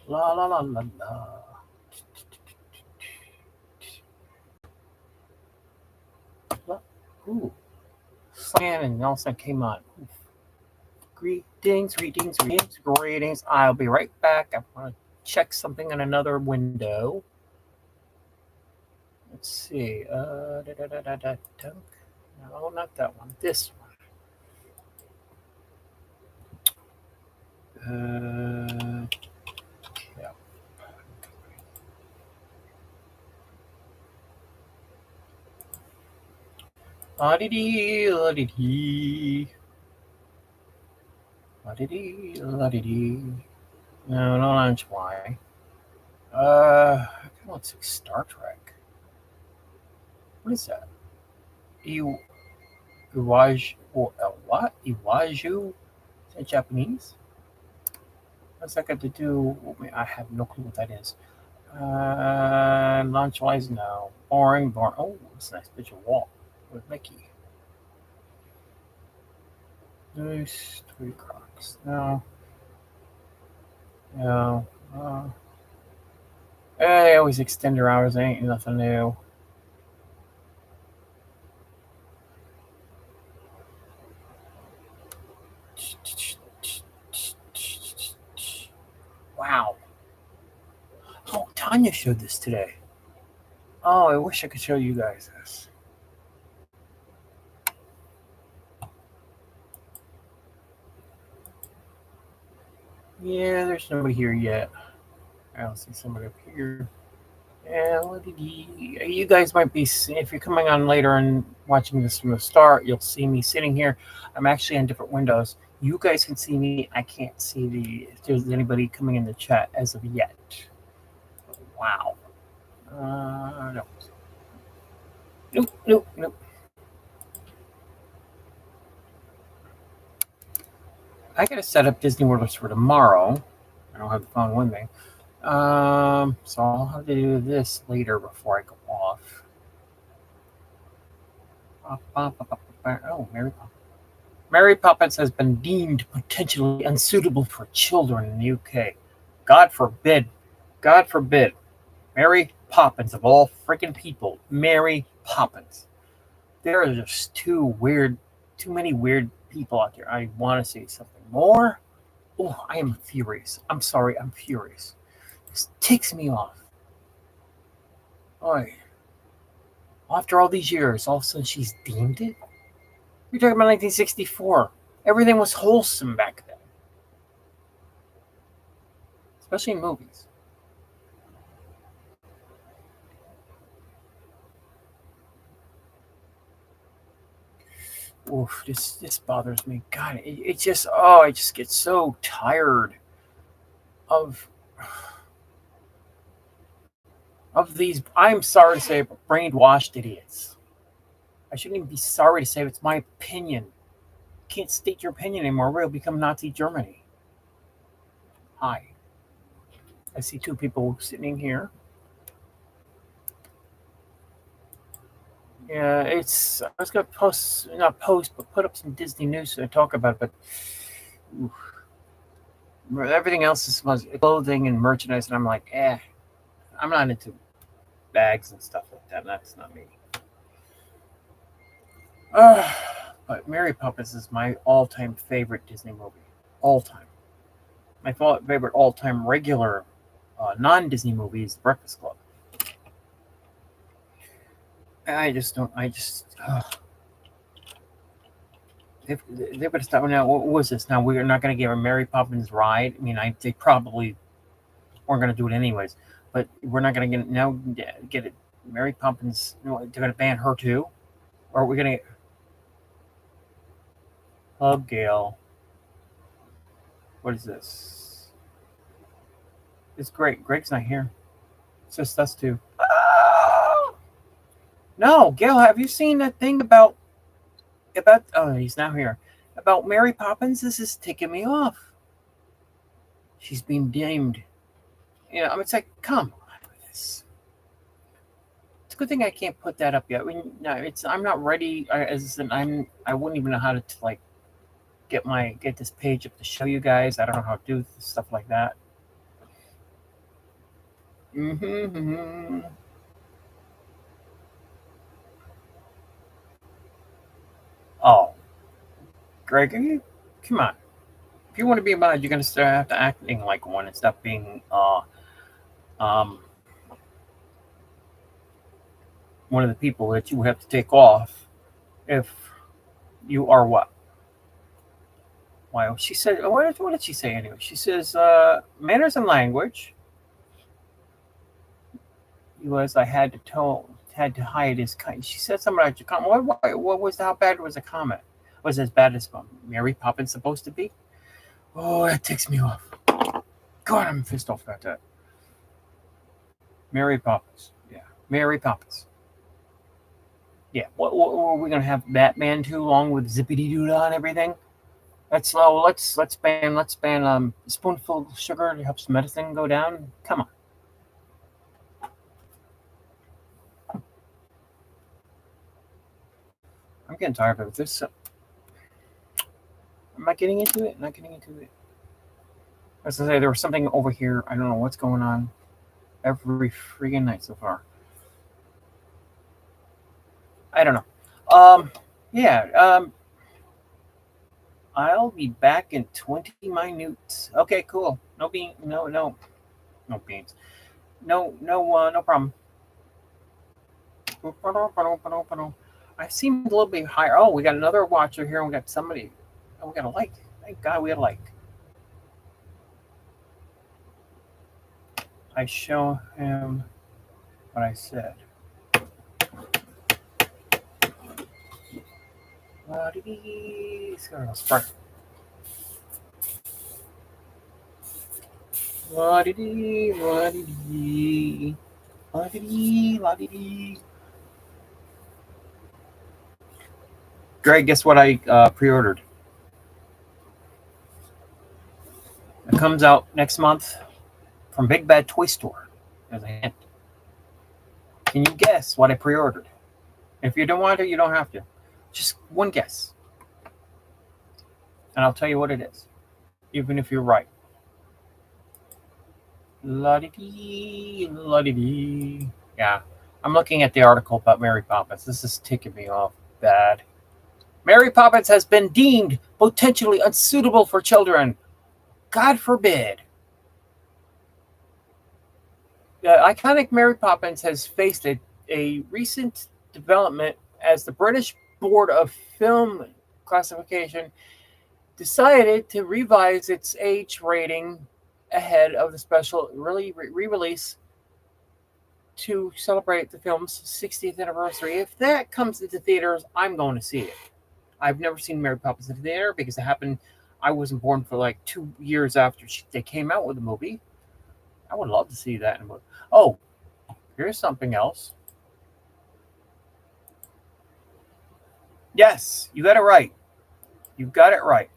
La la la la la. la. Ooh. Slam and Nelson came on. Greetings, greetings, greetings, greetings. I'll be right back. I want to check something in another window. Let's see. No, not that one. This one. Yeah. La-dee-dee, la-dee-dee. La-dee-dee, la-dee-dee. No, no lunch. Why? I kind of want to say Star Trek. What is that? You, what? Iwaju? Is that Japanese? What's that got to do? I have no clue what that is. Lunch wise, no. Boring, boring. Oh, it's a nice picture wall with Mickey. Nice. Three Crocs. No. No. They always extend their hours. Ain't nothing new. Wow. Oh, Tanya showed this today. Oh, I wish I could show you guys this. Yeah, there's nobody here yet. I don't see somebody up here. Yeah, you guys might be, if you're coming on later and watching this from the start, you'll see me sitting here. I'm actually on different windows. You guys can see me. I can't see if there's anybody coming in the chat as of yet. Wow. No. Nope, nope, nope. I gotta set up Disney World for tomorrow. I don't have the phone with me. So I'll have to do this later before I go off. Oh, Mary Poppins has been deemed potentially unsuitable for children in the UK. God forbid. God forbid. Mary Poppins, of all freaking people. Mary Poppins. There are just too many weird people out there. I want to say something more. Oh, I am furious. I'm sorry, I'm furious. This ticks me off. Boy, after all these years, all of a sudden she's deemed it? You're talking about 1964. Everything was wholesome back then, especially in movies. Oof, this bothers me. God, it just I just get so tired of these. I'm sorry to say, but brainwashed idiots. I shouldn't even be sorry to say it. It's my opinion. You can't state your opinion anymore. We'll become Nazi Germany. Hi. I see two people sitting here. Yeah, I was gonna post, not post, but put up some Disney news to talk about. But oof, everything else is clothing and merchandise, and I'm like, I'm not into bags and stuff like that. That's not me. Uh, but Mary Poppins is my all-time favorite Disney movie. All time. My favorite all-time regular non-Disney movie is Breakfast Club. I just don't. I just. They, they're going to stop now. What was this? Now we're not going to give a Mary Poppins ride. I mean, they probably weren't going to do it anyways. But we're not going to get it. Mary Poppins. They're going to ban her too, or are we going to Hub Gale? What is this? It's great. Greg's not here. It's just us two. No, Gail, have you seen that thing about? Oh, he's now here. About Mary Poppins. This is ticking me off. She's been deemed. It's like, come on with this. It's a good thing I can't put that up yet. I mean, no, I'm not ready. I wouldn't even know how to like get this page up to show you guys. I don't know how to do stuff like that. Mm-hmm. Oh, Greg, come on. If you want to be a mod, you're gonna start have to acting like one and stop being um one of the people that you have to take off if you are what? Why? She said. What did she say anyway? She says manners and language. He was. I had to hide his kind. She said something about your comment. What was how bad was the comment? Was it as bad as Mary Poppins supposed to be? Oh, that ticks me off. God, I'm pissed off about that. Mary Poppins. Yeah, Mary Poppins. Yeah. What are we gonna have Batman too, along with Zippity Doo Dah and everything? Let's slow. Let's ban a spoonful of sugar to help some medicine go down. Come on. I'm getting tired of this. Am I getting into it? Not getting into it. As I say, there was something over here. I don't know what's going on every freaking night so far. I don't know. Yeah. I'll be back in 20 minutes. Okay, cool. No bean. No beans. No problem. I seem a little bit higher. Oh, we got another watcher here. And we got somebody. Oh, we got a like. Thank God we got a like. I show him what I said. Spark. La-dee-dee, la-dee-dee, la-dee-dee, la-dee-dee. Greg, guess what I pre-ordered? It comes out next month from Big Bad Toy Store. As a hint. Can you guess what I pre-ordered? If you don't want to, you don't have to. Just one guess. And I'll tell you what it is. Even if you're right. La-dee-dee, la-dee-dee. Yeah. I'm looking at the article about Mary Poppins. This is ticking me off bad. Mary Poppins has been deemed potentially unsuitable for children. God forbid. The iconic Mary Poppins has faced a recent development as the British Board of Film Classification decided to revise its age rating ahead of the special re-release to celebrate the film's 60th anniversary. If that comes into theaters, I'm going to see it. I've never seen Mary Poppins in the theater because it happened. I wasn't born for like 2 years after they came out with the movie. I would love to see that in a movie. Oh, here's something else. Yes, you got it right. You got it right.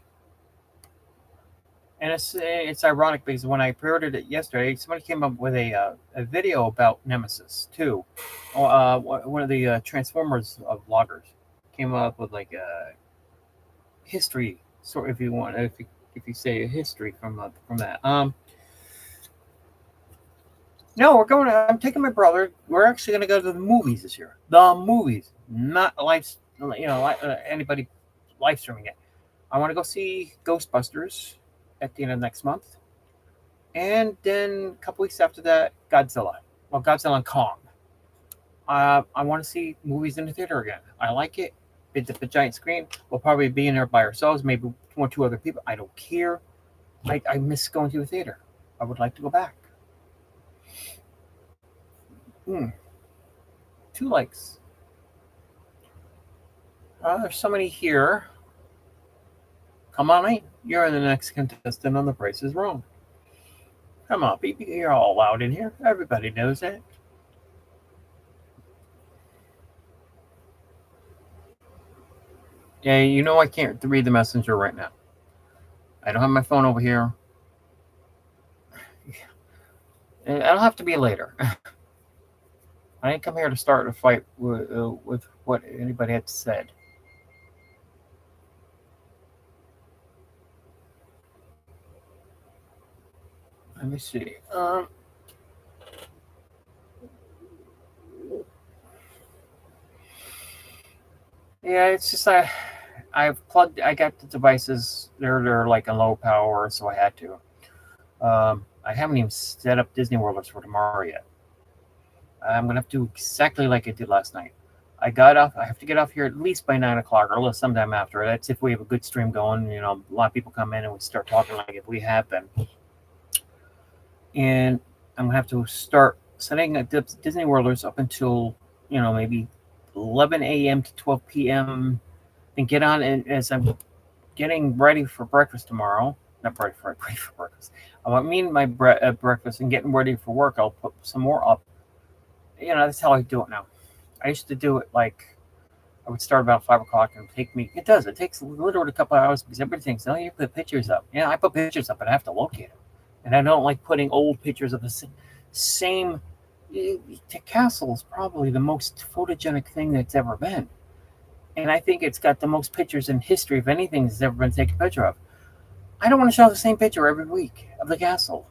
And it's ironic because when I pre-ordered it yesterday, somebody came up with a video about Nemesis too. One of the Transformers vloggers came up with like a history, sort if you want, if you say a history from that. No, we're going. I'm taking my brother. We're actually going to go to the movies this year. The movies, not live. Anybody live streaming it. I want to go see Ghostbusters at the end of next month, and then a couple weeks after that, Godzilla. Well, Godzilla and Kong. I want to see movies in the theater again. I like it. It's a giant screen. We'll probably be in there by ourselves, maybe one or two other people. I don't care. I miss going to a theater. I would like to go back. Hmm. 2 likes. There's somebody here. Come on, mate. You're the next contestant on The Price is Wrong. Come on, baby. You're all loud in here. Everybody knows that. Yeah, you know I can't read the messenger right now. I don't have my phone over here. It'll have to be later. I didn't come here to start a fight with what anybody had said. Let me see. Yeah, it's just I got the devices. They're like a low power, so I had to. I haven't even set up Disney World for tomorrow yet. I'm gonna have to do exactly like I did last night. I got off. I have to get off here at least by 9 o'clock, or sometime after. That's if we have a good stream going. A lot of people come in and we start talking like if we have been. And I'm gonna have to start setting Disney Worlders up until maybe 11 a.m. to 12 p.m. and get on. And as I'm getting ready for breakfast tomorrow, not ready for breakfast. I mean my breakfast and getting ready for work. I'll put some more up. That's how I do it now. I used to do it like I would start about 5 o'clock and take me. It does. It takes literally a couple of hours because everybody thinks, oh, you put pictures up. Yeah, I put pictures up, but I have to locate them, and I don't like putting old pictures of the same. The castle is probably the most photogenic thing that's ever been, and I think it's got the most pictures in history of anything that's ever been taken a picture of. I don't want to show the same picture every week of the castle.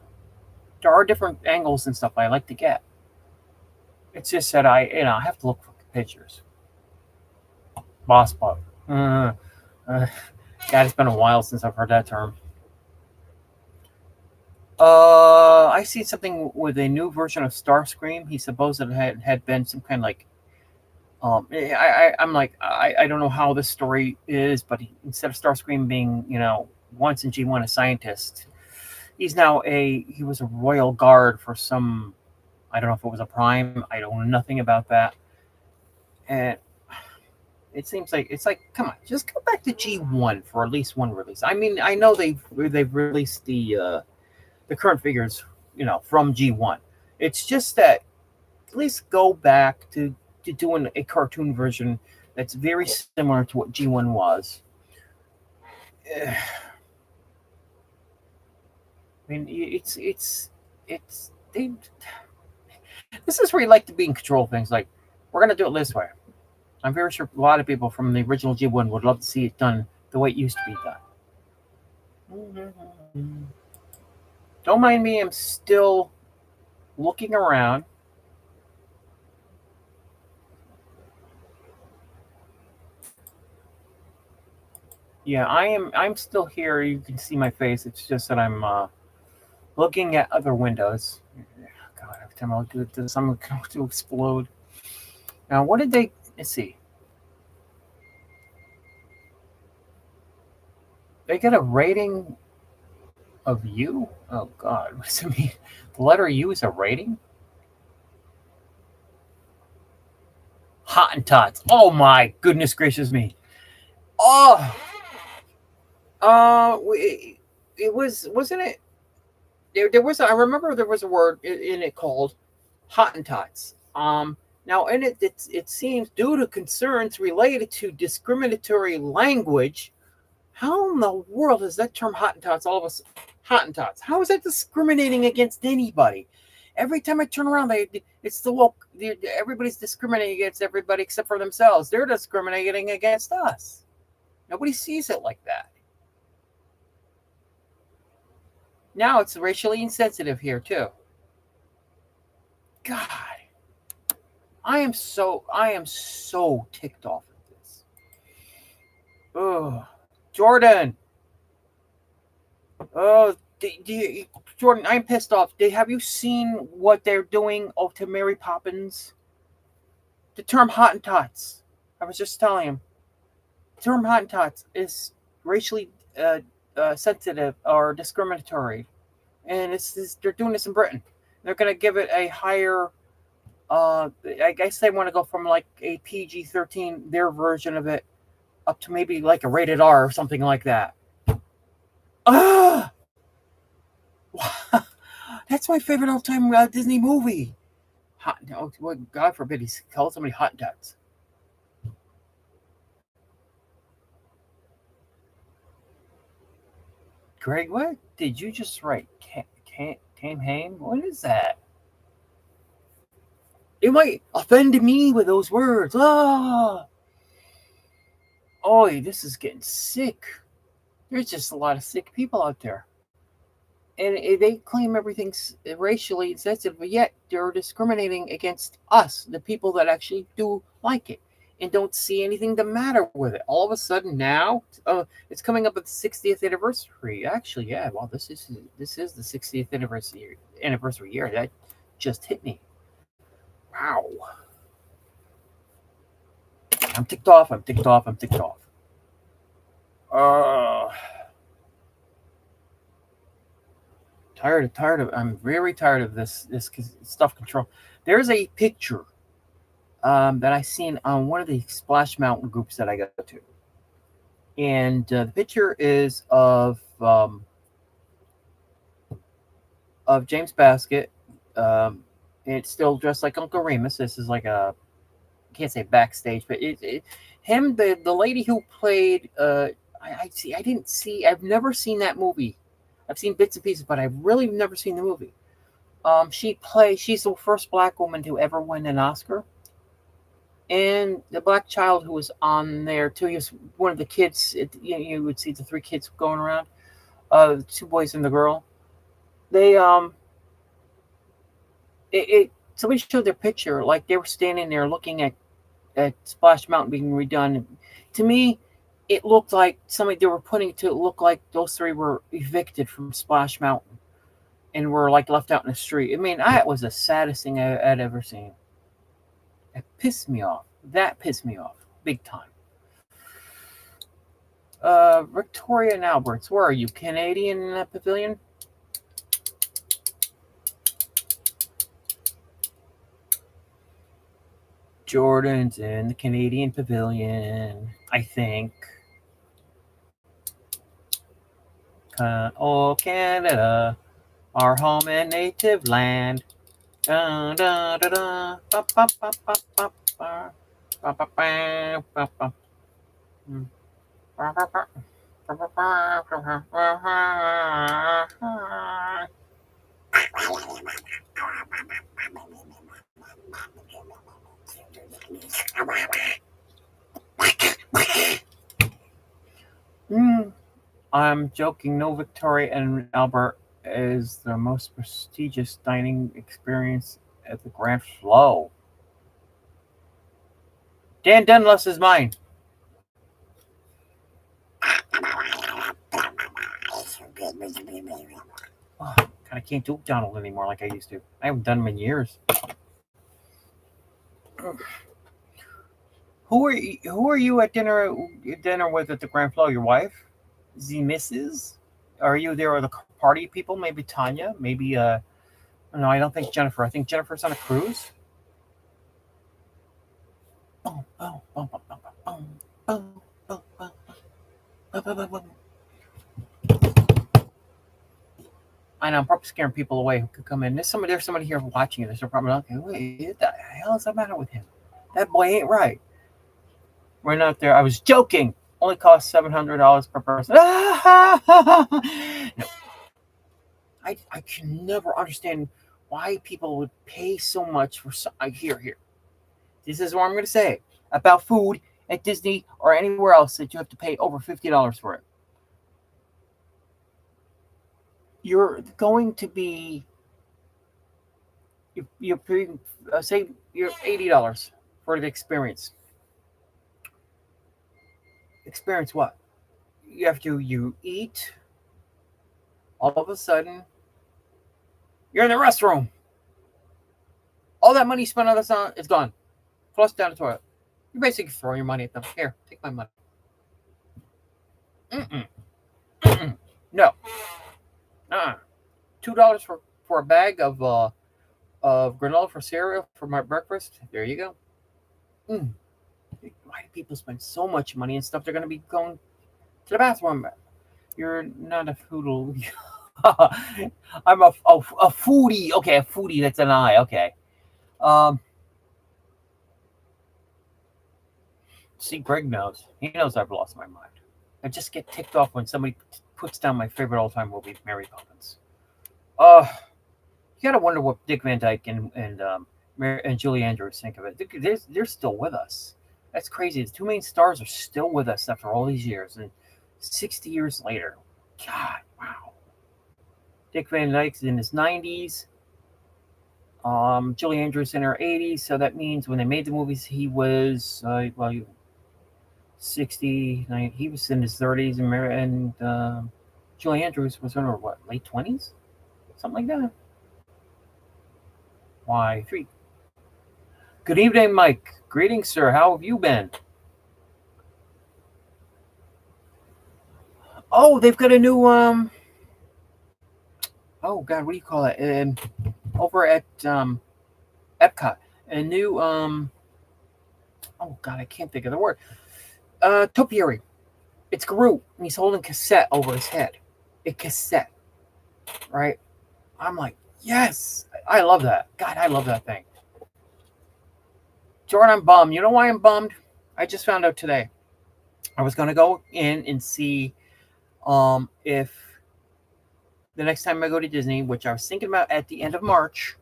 There are different angles and stuff I like to get. It's just that I have to look for pictures. Boss bug. Uh, God, it's been a while since I've heard that term. I see something with a new version of Starscream. He supposed it had been some kind of like. I'm like I don't know how this story is, but instead of Starscream being once in G1 a scientist, he was a royal guard for some. I don't know if it was a prime. I don't know nothing about that, and it seems like it's like, come on, just go back to G1 for at least one release. I mean, I know they've released the current figures, from G1. It's just that at least go back to doing a cartoon version that's very similar to what G1 was. I mean, it's they. This is where you like to be in control of things. Like, we're gonna do it this way. I'm very sure a lot of people from the original G1 would love to see it done the way it used to be done. Don't mind me, I'm still looking around. Yeah, I'm still here. You can see my face. It's just that I'm looking at other windows. God, every time I look at this, I'm going to explode. Now, what did they? Let's see. They get a rating of U? Oh God, what does it mean? The letter U is a rating? Hottentots. Oh my goodness gracious me. Oh, it wasn't it? There was. I remember there was a word in it called Hottentots. Now in it seems due to concerns related to discriminatory language. How in the world is that term Hottentots all of us Hottentots? How is that discriminating against anybody? Every time I turn around, it's the woke. Everybody's discriminating against everybody except for themselves. They're discriminating against us. Nobody sees it like that. Now it's racially insensitive here too. God, I am so ticked off at this. Oh, Jordan. Oh, Jordan, I'm pissed off. Have you seen what they're doing to Mary Poppins? The term Hottentots. I was just telling him. The term Hottentots is racially sensitive or discriminatory, and they're doing this in Britain. They're going to give it a higher. I guess they want to go from like a PG-13, their version of it, up to maybe like a rated R or something like that. Ah, that's my favorite all-time Disney movie. God forbid he called somebody Hottentots. Greg, what did you just write? Came Haim? What is that? It might offend me with those words. Oh, this is getting sick. There's just a lot of sick people out there. And they claim everything's racially insensitive, but yet they're discriminating against us, the people that actually do like it. and don't see anything the matter with it. All of a sudden now, it's coming up at the 60th anniversary. Actually, yeah, well, this is the 60th anniversary year. That just hit me. Wow, I'm ticked off. I'm ticked off. I'm ticked off. Uh, tired of. I'm very tired of this stuff control. There's a picture that I seen on one of the Splash Mountain groups that I go to, and the picture is of James Baskett. It's still dressed like Uncle Remus. This is like a, I can't say backstage, but him, the lady who played. I see. I didn't see. I've never seen that movie. I've seen bits and pieces, but I've really never seen the movie. She's the first black woman to ever win an Oscar, and the black child who was on there too. He was one of the kids. You would see the three kids going around. The two boys and the girl. They somebody showed their picture like they were standing there looking at Splash Mountain being redone. To me, it looked like somebody they were putting it to look like those three were evicted from Splash Mountain and were like left out in the street. I mean, that was the saddest thing I'd ever seen. It pissed me off. That pissed me off big time. Victoria and Alberts, where are you? Canadian Pavilion? Jordan's in the Canadian Pavilion, I think. Oh, Canada, our home and native land. Da, da, da, da, ba, ba, ba, ba, ba, ba, ba, ba, ba, ba, ba. I'm joking. No, Victoria and Albert is the most prestigious dining experience at the Grand Flow. Dan Dunlus is mine. Oh, kind of can't do Donald anymore like I used to. I haven't done him in years. Who are you at dinner with at the Grand Flow? Your wife, the missus? Are you there with the party people? Maybe Tanya? Maybe no, I don't think Jennifer. I think Jennifer's on a cruise. Oh, oh, oh, oh, oh, oh, oh, oh, oh, oh. I know I'm probably scaring people away who could come in. There's somebody here watching it. There's no problem. Okay, wait, what the hell is the matter with him? That boy ain't right. We're not there. I was joking. Only costs $700 per person. No, I can never understand why people would pay so much for. Here. This is what I'm going to say about food at Disney or anywhere else that you have to pay over $50 for it. You're going to be. You're paying, say you're $80 for the experience. Experience what? You eat. All of a sudden, you're in the restroom. All that money you spent on this is gone. Flush down the toilet. You're basically throwing your money at them. Here, take my money. No. $2 for a bag of granola for cereal for my breakfast. There you go. Why do people spend so much money and stuff? They're going to be going to the bathroom. You're not a foodle. I'm a foodie. Okay, a foodie. That's an I. Okay. See, Greg knows. He knows I've lost my mind. I just get ticked off when somebody puts down my favorite all-time movie, Mary Poppins. You gotta wonder what Dick Van Dyke and Julie Andrews think of it. They're still with us. That's crazy. The two main stars are still with us after all these years, and 60 years later. God, wow. Dick Van Dyke's in his 90s. Julie Andrews in her 80s, so that means when they made the movies, he was 60. He was in his 30s, and Julie Andrews was in her what, late 20s, something like that. Why three? Good evening, Mike. Greetings, sir. How have you been? Oh, they've got a new Oh God, what do you call it? Over at Epcot, a new oh God, I can't think of the word. Topiary. It's Groot, and he's holding cassette over his head. A cassette, right? I'm like, yes, I love that. God, I love that thing. Jordan, I'm bummed. You know why I'm bummed? I just found out today. I was gonna go in and see if the next time I go to Disney, which I was thinking about at the end of March,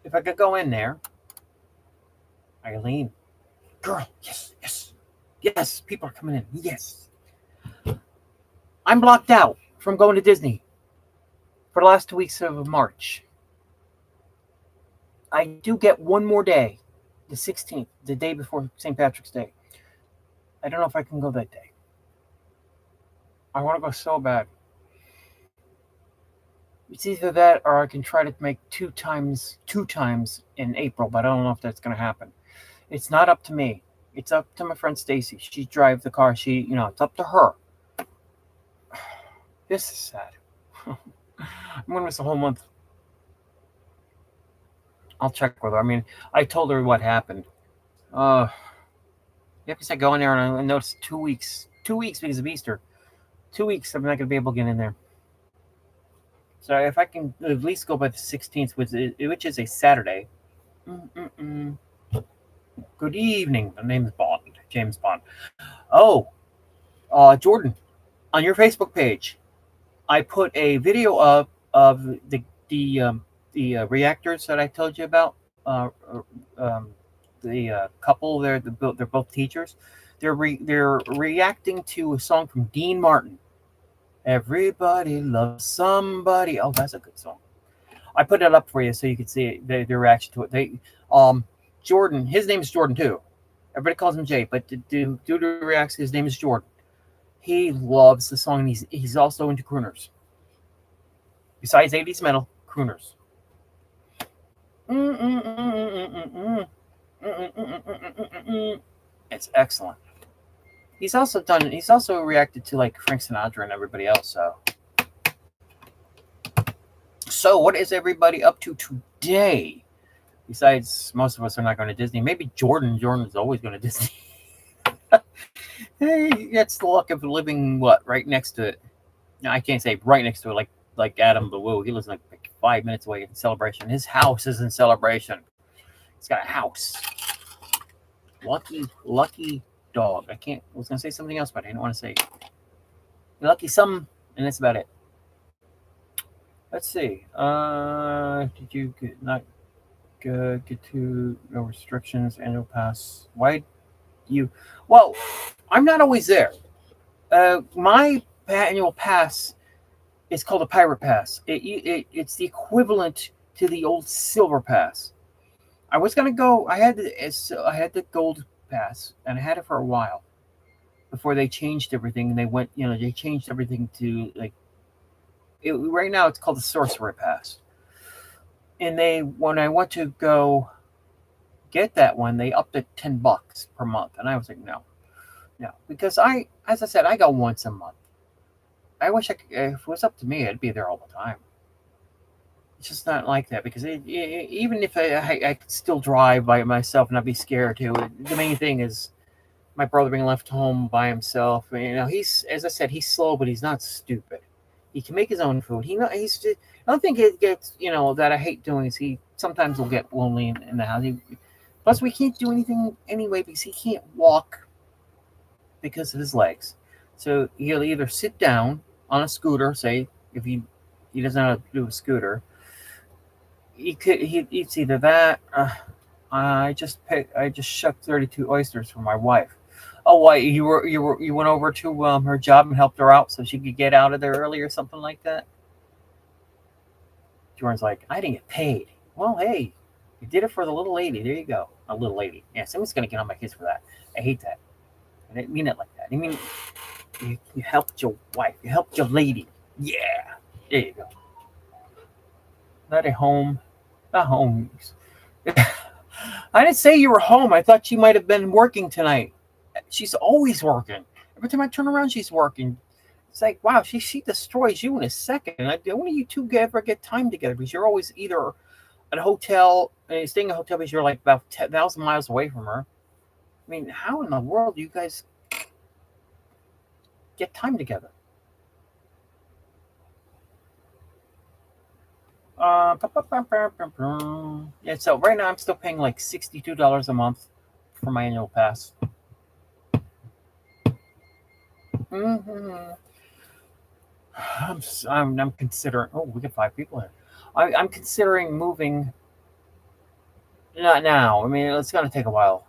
if I could go in there. Eileen, girl, yes, people are coming in. Yes. I'm blocked out from going to Disney for the last 2 weeks of March. I do get one more day, the 16th, the day before St. Patrick's Day. I don't know if I can go that day. I want to go so bad. It's either that or I can try to make two times in April, but I don't know if that's going to happen. It's not up to me. It's up to my friend Stacy. She drives the car. It's up to her. This is sad. I'm going to miss a whole month. I'll check with her. I mean, I told her what happened. Because I go in there and I noticed 2 weeks. 2 weeks because of Easter. 2 weeks, I'm not going to be able to get in there. So if I can at least go by the 16th, which is a Saturday. Good evening. My name is Bond. James Bond. Oh, Jordan, on your Facebook page, I put a video of the reactors that I told you about. The couple, they're both teachers. They're reacting to a song from Dean Martin. Everybody loves somebody. Oh, that's a good song. I put it up for you so you can see their reaction to it. Jordan, his name is Jordan too. Everybody calls him Jay, but due to reacts, his name is Jordan. He loves the song, and he's also into crooners. Besides 80s metal, crooners. It's excellent. He's also reacted to like Frank Sinatra and everybody else. So what is everybody up to today? Besides, most of us are not going to Disney. Maybe Jordan is always going to Disney. Hey, it's the luck of living right next to it. No, I can't say right next to it like Adam the Woo. He lives like 5 minutes away in Celebration. His house is in Celebration. He's got a house. Lucky dog. I was going to say something else, but I didn't want to say. Lucky something, and that's about it. Let's see. Did you not get to no restrictions, annual pass? Why you? Well, I'm not always there. My annual pass is called a pirate pass. It's the equivalent to the old silver pass. I was gonna go. I had the gold pass, and I had it for a while before they changed everything. And they changed everything to right now it's called the sorcerer pass. And when I went to go get that one, they upped it $10 per month, and I was like, no, because as I said, I go once a month. I wish if it was up to me, I'd be there all the time. It's just not like that, because even if I could still drive by myself and not be scared too. The main thing is my brother being left home by himself. He's, as I said, he's slow, but he's not stupid. He can make his own food. I don't think it gets, that I hate doing is he sometimes will get lonely in the house. Plus, we can't do anything anyway because he can't walk because of his legs. So he'll either sit down on a scooter, say, if he doesn't know how to do a scooter. It's either that. I just shucked 32 oysters for my wife. Oh, why you went over to her job and helped her out so she could get out of there early or something like that? Jordan's like, I didn't get paid. Well, hey, you did it for the little lady. There you go. A little lady. Yeah, someone's gonna get on my kids for that. I hate that. I didn't mean it like that. I mean you helped your wife. You helped your lady. Yeah. There you go. Not at home. Not home. I didn't say you were home. I thought she might have been working tonight. She's always working. Every time I turn around, she's working. It's like, wow, she destroys you in a second. When do you two ever get time together? Because you're always either at a hotel, and you're staying in a hotel because you're like about 10,000 miles away from her. I mean, how in the world do you guys get time together? Yeah, so right now I'm still paying like $62 a month for my annual pass. hmm I'm considering. Oh, we got 5 people here. I'm considering moving. Not now. I mean, it's gonna take a while.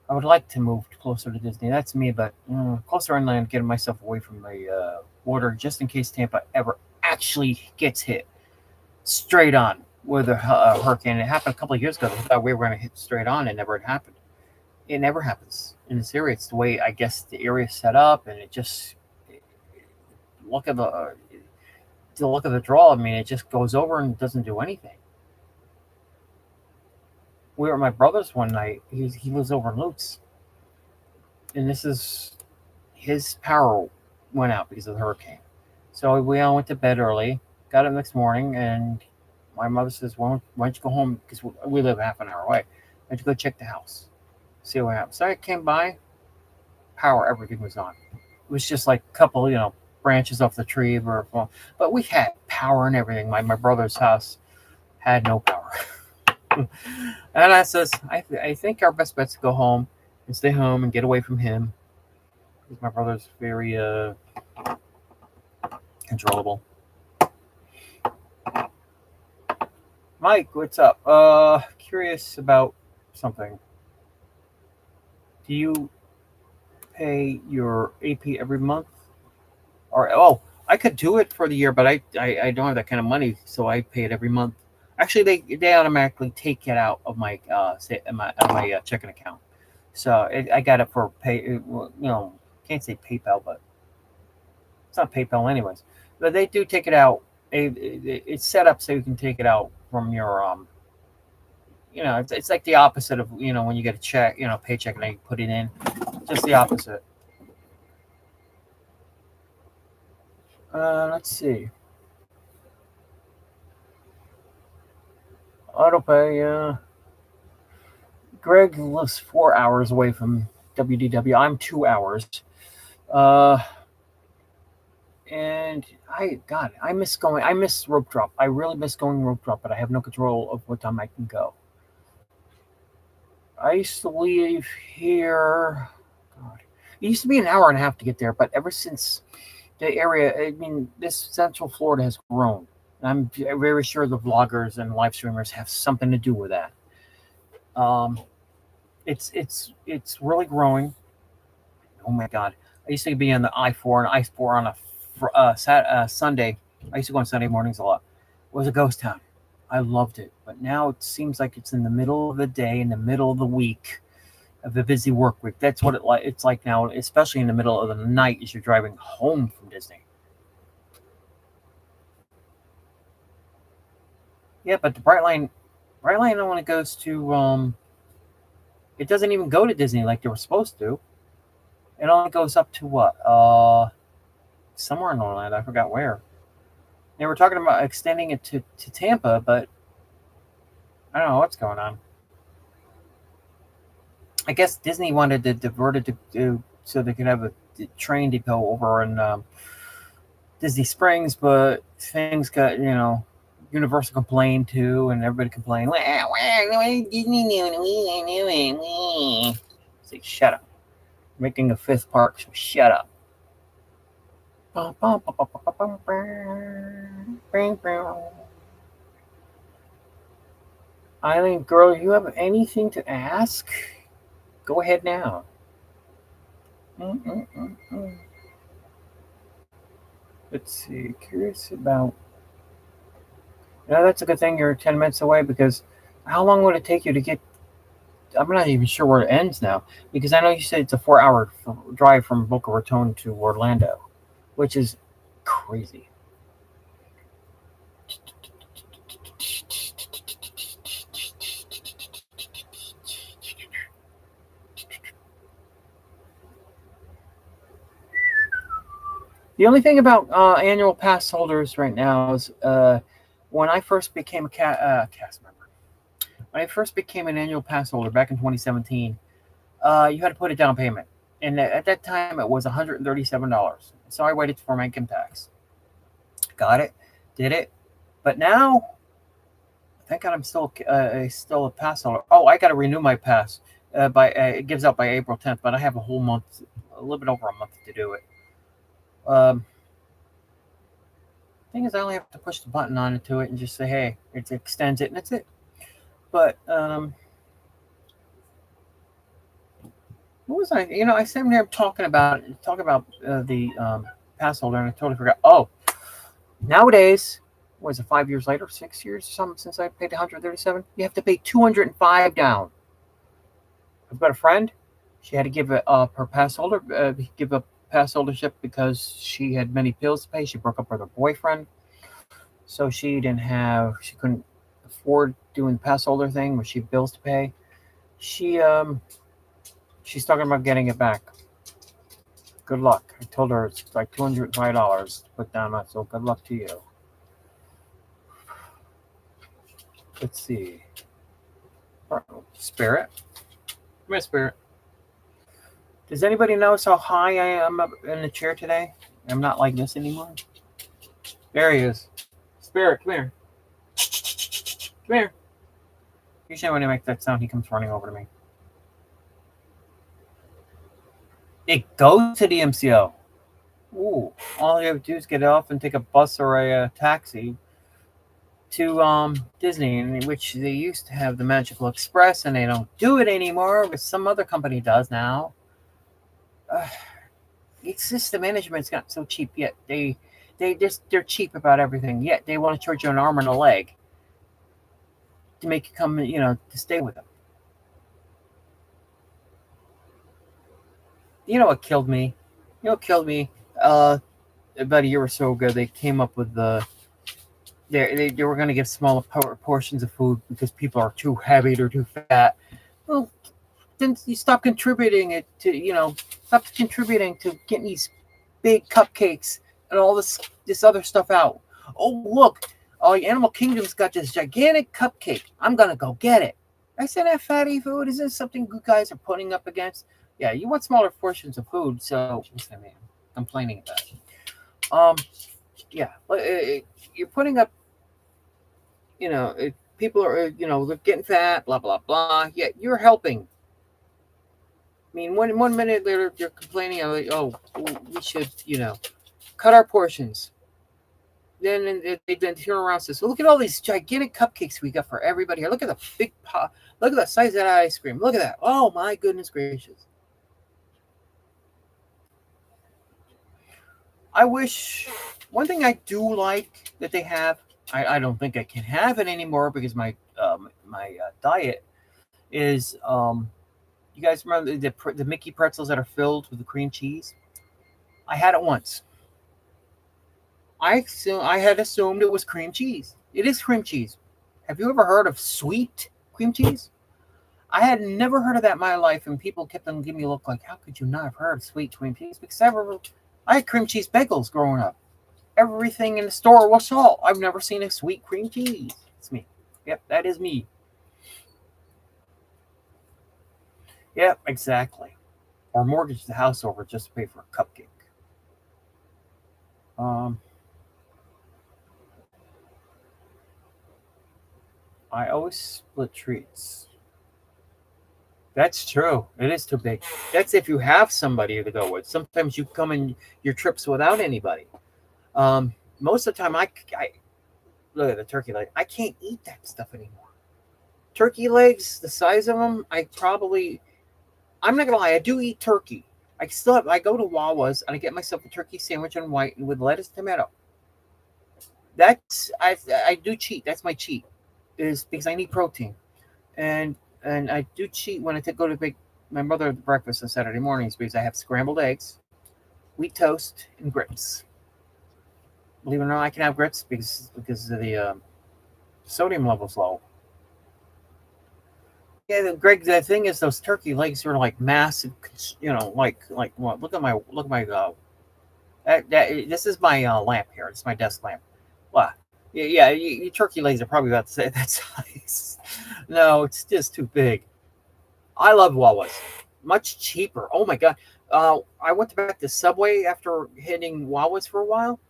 I would like to move closer to Disney. That's me, but closer inland, getting myself away from the water, just in case Tampa ever actually gets hit straight on with a hurricane. It happened a couple of years ago. They thought we were going to hit straight on. It never happened. It never happens in this area. It's the way I guess the area is set up, and it just look at the look of the draw. I mean, it just goes over and doesn't do anything. We were at my brother's one night. He lives over in Lutz, and this is his power went out because of the hurricane. So we all went to bed early. Got up next morning, and my mother says, why don't you go home? Because we live half an hour away. Why don't you go check the house? See what happens. So I came by, power, everything was on. It was just like a couple, branches off the tree. But we had power and everything. My brother's house had no power. And I says, I think our best bet's to go home and stay home and get away from him. Because my brother's very controllable. Mike, what's up? Curious about something. Do you pay your AP every month? Or I could do it for the year, but I don't have that kind of money, so I pay it every month. Actually, they automatically take it out of my checking account. So I got it for pay. Can't say PayPal, but it's not PayPal anyways. But they do take it out. It's set up so you can take it out from your it's like the opposite of when you get a check, paycheck, and then you put it in. Just the opposite. Let's see. Autopay. Greg lives 4 hours away from WDW. I'm 2 hours. Uh, and I miss going. I miss rope drop. I really miss going rope drop, but I have no control of what time I can go. I used to leave here. God, it used to be an hour and a half to get there, but ever since the area, I mean, this Central Florida has grown. And I'm very sure the vloggers and live streamers have something to do with that. Um, it's really growing. Oh my God, I used to be on the I-4 and I-4 on a Sunday. I used to go on Sunday mornings a lot. It was a ghost town. I loved it, but now it seems like it's in the middle of the day, in the middle of the week, of a busy work week. That's what it's like now, especially in the middle of the night as you're driving home from Disney. Yeah, but the Brightline only goes to it doesn't even go to Disney like they were supposed to. It only goes up to what? Somewhere in Orlando. I forgot where. They were talking about extending it to Tampa, but I don't know what's going on. I guess Disney wanted to divert it so they could have a train depot over in Disney Springs, but things got Universal complained too, and everybody complained. Say, shut up. Making a fifth park, so shut up. Eileen, girl, you have anything to ask? Go ahead now. Mm-mm-mm-mm. Let's see. Curious about. That's a good thing you're 10 minutes away, because how long would it take you to get? I'm not even sure where it ends now, because I know you said it's a 4 hour drive from Boca Raton to Orlando, which is crazy. The only thing about annual pass holders right now is when I first became a cast member, when I first became an annual pass holder back in 2017, you had to put a down payment. And at that time, it was $137. So I waited for my income tax. Got it, did it. But now, thank God I'm still a pass holder. Oh, I got to renew my pass. It gives out by April 10th, but I have a whole month, a little bit over a month to do it. Thing is, I only have to push the button on it to it and just say, "Hey, it extends it," and that's it. But what was I? I sat there talking about the pass holder, and I totally forgot. Oh, nowadays, what is it? 5 years later, 6 years or something since I paid 137. You have to pay 205 down. I've got a friend. She had to give her pass holder give up pass holdership because she had many bills to pay. She broke up with her boyfriend, so she couldn't afford doing the pass holder thing where she had bills to pay. She she's talking about getting it back. Good luck. I told her it's like $205 to put down. So good luck to you. Let's see. Spirit. Come here, Spirit. Does anybody notice how high I am up in the chair today? I'm not like this anymore. There he is. Spirit, come here. Come here. Usually when I make that sound, he comes running over to me. It goes to the MCO. Ooh, all you have to do is get off and take a bus or a taxi to Disney, in which they used to have the Magical Express, and they don't do it anymore, but some other company does now. It's just the management's gotten so cheap. Yet they're cheap about everything. Yet they want to charge you an arm and a leg to make you come, to stay with them. You know what killed me? About a year or so ago, they came up with they were going to give smaller portions of food because people are too heavy or too fat. Well, then you stop contributing to getting these big cupcakes and all this other stuff out. Oh, look, Animal Kingdom's got this gigantic cupcake. I'm gonna go get it. I said, that fatty food, is this something you guys are putting up against? Yeah, you want smaller portions of food, so what's that mean? Complaining about it. Yeah, you're putting up, people are, they're getting fat, blah blah blah. Yeah, you're helping. I mean, one minute they're complaining, like, oh, we should, cut our portions. Then they then turn around and says, well, look at all these gigantic cupcakes we got for everybody here. Look at the big pot. Look at the size of that ice cream. Look at that. Oh, my goodness gracious. I wish, one thing I do like that they have, I don't think I can have it anymore because my diet is, you guys remember the Mickey pretzels that are filled with the cream cheese? I had it once. I had assumed it was cream cheese. It is cream cheese. Have you ever heard of sweet cream cheese? I had never heard of that in my life, and people kept on giving me a look like, how could you not have heard of sweet cream cheese? Because I had cream cheese bagels growing up. Everything in the store was salt. I've never seen a sweet cream cheese. It's me. Yep, that is me. Yep, exactly. Or mortgage the house over just to pay for a cupcake. Um, I always split treats. That's true. It is too big. That's if you have somebody to go with. Sometimes you come in your trips without anybody. Most of the time, I look at the turkey leg. I can't eat that stuff anymore. Turkey legs, the size of them, I'm not gonna lie. I do eat turkey. I go to Wawa's and I get myself a turkey sandwich on white and with lettuce, tomato. That's I do cheat. That's my cheat, is because I need protein, and I do cheat when go to make my mother breakfast on Saturday mornings because I have scrambled eggs, wheat toast, and grits. Believe it or not, I can have grits because of the sodium levels low. Yeah, Greg. The thing is, those turkey legs are like massive. Like what? Look at my. This is my lamp here. It's my desk lamp. Well, yeah. Your turkey legs are probably about that size. No, it's just too big. I love Wawa's. Much cheaper. Oh my god. I went back to Subway after hitting Wawa's for a while,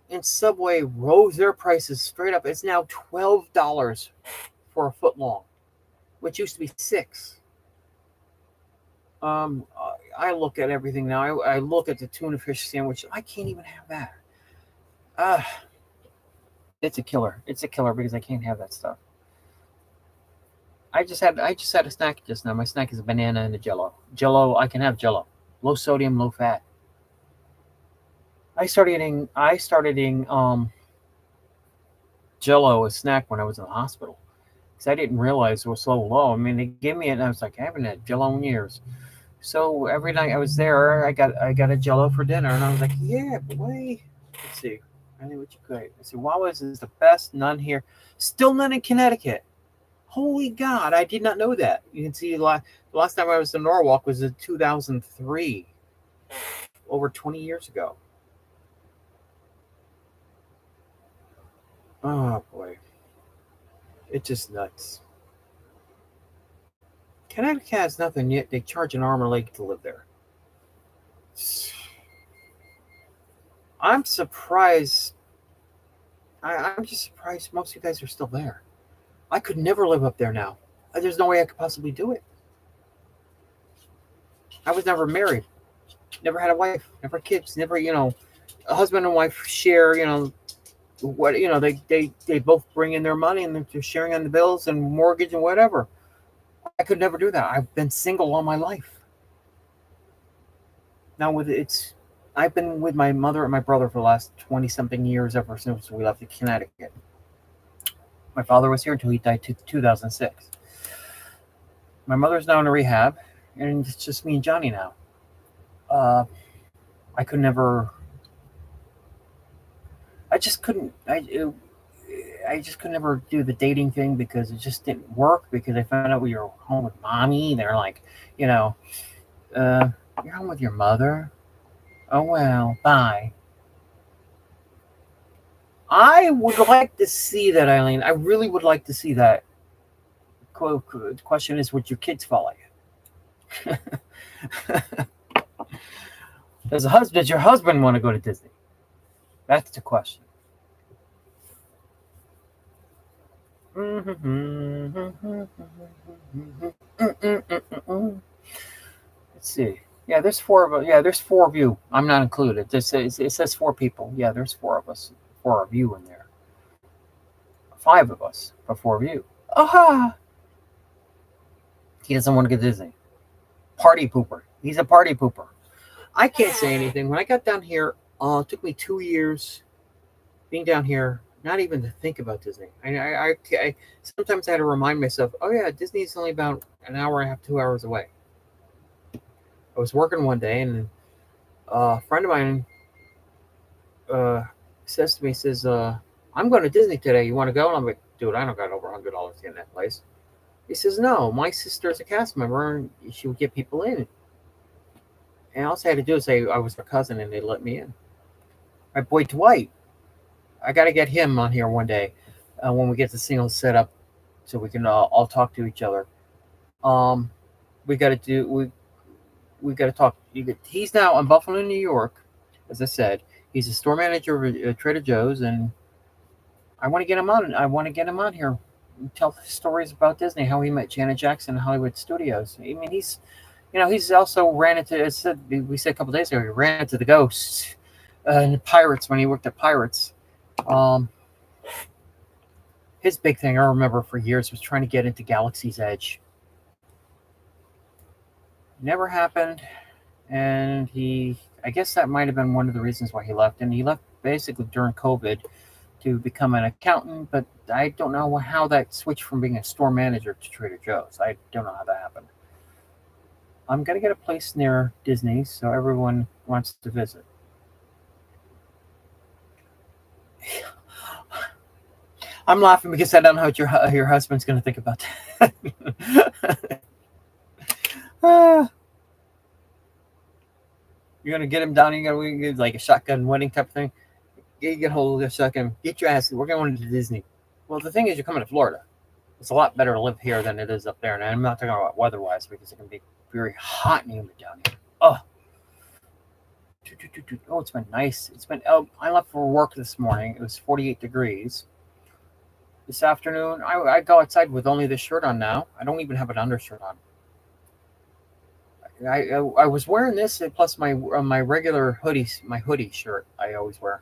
and Subway rose their prices straight up. It's now $12 for a foot long, which used to be 6. I look at everything now. I look at the tuna fish sandwich. I can't even have that. Ah, it's a killer. It's a killer because I can't have that stuff. I just had a snack just now. My snack is a banana and a Jello. Jello, I can have Jello. Low sodium, low fat. I started eating Jello a snack when I was in the hospital because I didn't realize it was so low. I mean, they gave me it, and I was like, I haven't had Jello in years. So every night I was there, I got a Jello for dinner, and I was like, yeah, boy. Let's see. I think what you could. I said, Wawa's is the best. None here. Still none in Connecticut. Holy God, I did not know that. You can see the last time I was in Norwalk was in 2003, over 20 years ago. Oh boy, it's just nuts. Connecticut has nothing yet. They charge an arm and a leg to live there. I'm surprised. I'm just surprised most of you guys are still there. I could never live up there now. There's no way I could possibly do it. I was never married, never had a wife, never kids, never, a husband and wife share, they both bring in their money and they're sharing on the bills and mortgage and whatever. I could never do that. I've been single all my life. Now I've been with my mother and my brother for the last 20 something years ever since we left Connecticut. My father was here until he died in 2006. My mother's now in a rehab, and it's just me and Johnny now. Uh, I could never. I just couldn't. I just could never do the dating thing because it just didn't work. Because I found out we were home with mommy. They're like, you know, uh, you're home with your mother. Oh well, bye. I would like to see that, Eileen. I really would like to see that. The question is, would your kids follow you? Does your husband want to go to Disney? That's the question. Let's see. Yeah, there's four of us. Yeah, there's four of you. I'm not included. It says four people. Yeah, there's four of us. Four of you in there. Five of us, but four of you. Aha! He doesn't want to go to Disney. Party pooper. He's a party pooper. I can't say anything. When I got down here, it took me 2 years being down here, not even to think about Disney. I sometimes I had to remind myself, oh yeah, Disney is only about an hour and a half, 2 hours away. I was working one day, and a friend of mine uh, says to me, says, I'm going to Disney today. You want to go? And I'm like, dude, I don't got over $100 to get in that place. He says, no, my sister's a cast member, and she would get people in. And all I had to do is say I was her cousin, and they let me in. My boy Dwight, I got to get him on here one day when we get the single set up so we can all talk to each other. Um, we got to do we got to talk. He's now in Buffalo, New York, as I said. He's a store manager of Trader Joe's, and I want to get him on. I want to get him on here, and tell stories about Disney, how he met Janet Jackson in Hollywood Studios. I mean, he's also ran into. We said a couple days ago, he ran into the ghosts and the Pirates when he worked at Pirates. Um, his big thing I remember for years was trying to get into Galaxy's Edge. Never happened, and I guess that might have been one of the reasons why he left. And he left basically during COVID to become an accountant, but I don't know how that switched from being a store manager to Trader Joe's. I don't know how that happened. I'm going to get a place near Disney so everyone wants to visit. I'm laughing because I don't know what your husband's going to think about that. You're going to get him down. You're going to get like a shotgun wedding type of thing. You get hold of the shotgun. Get your ass. We're going to Disney. Well, the thing is, you're coming to Florida. It's a lot better to live here than it is up there. And I'm not talking about weather-wise because it can be very hot and humid down here. Oh, it's been nice. I left for work this morning. It was 48 degrees. This afternoon, I go outside with only this shirt on now. I don't even have an undershirt on. I was wearing this plus my regular hoodie shirt I always wear.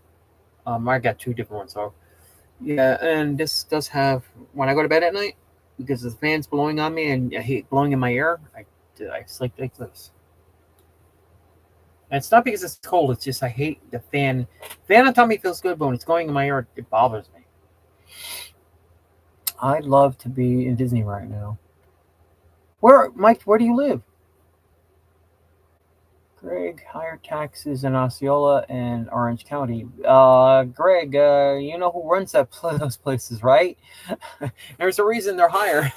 I got two different ones, so yeah. And this does have when I go to bed at night because the fan's blowing on me and I hate blowing in my ear. I sleep like this. And it's not because it's cold. It's just I hate the fan. Fan on top of me feels good, but when it's going in my ear, it bothers me. I'd love to be in Disney right now. Mike? Where do you live? Greg, higher taxes in Osceola and Orange County. Greg, you know who runs those places, right? There's a reason they're higher.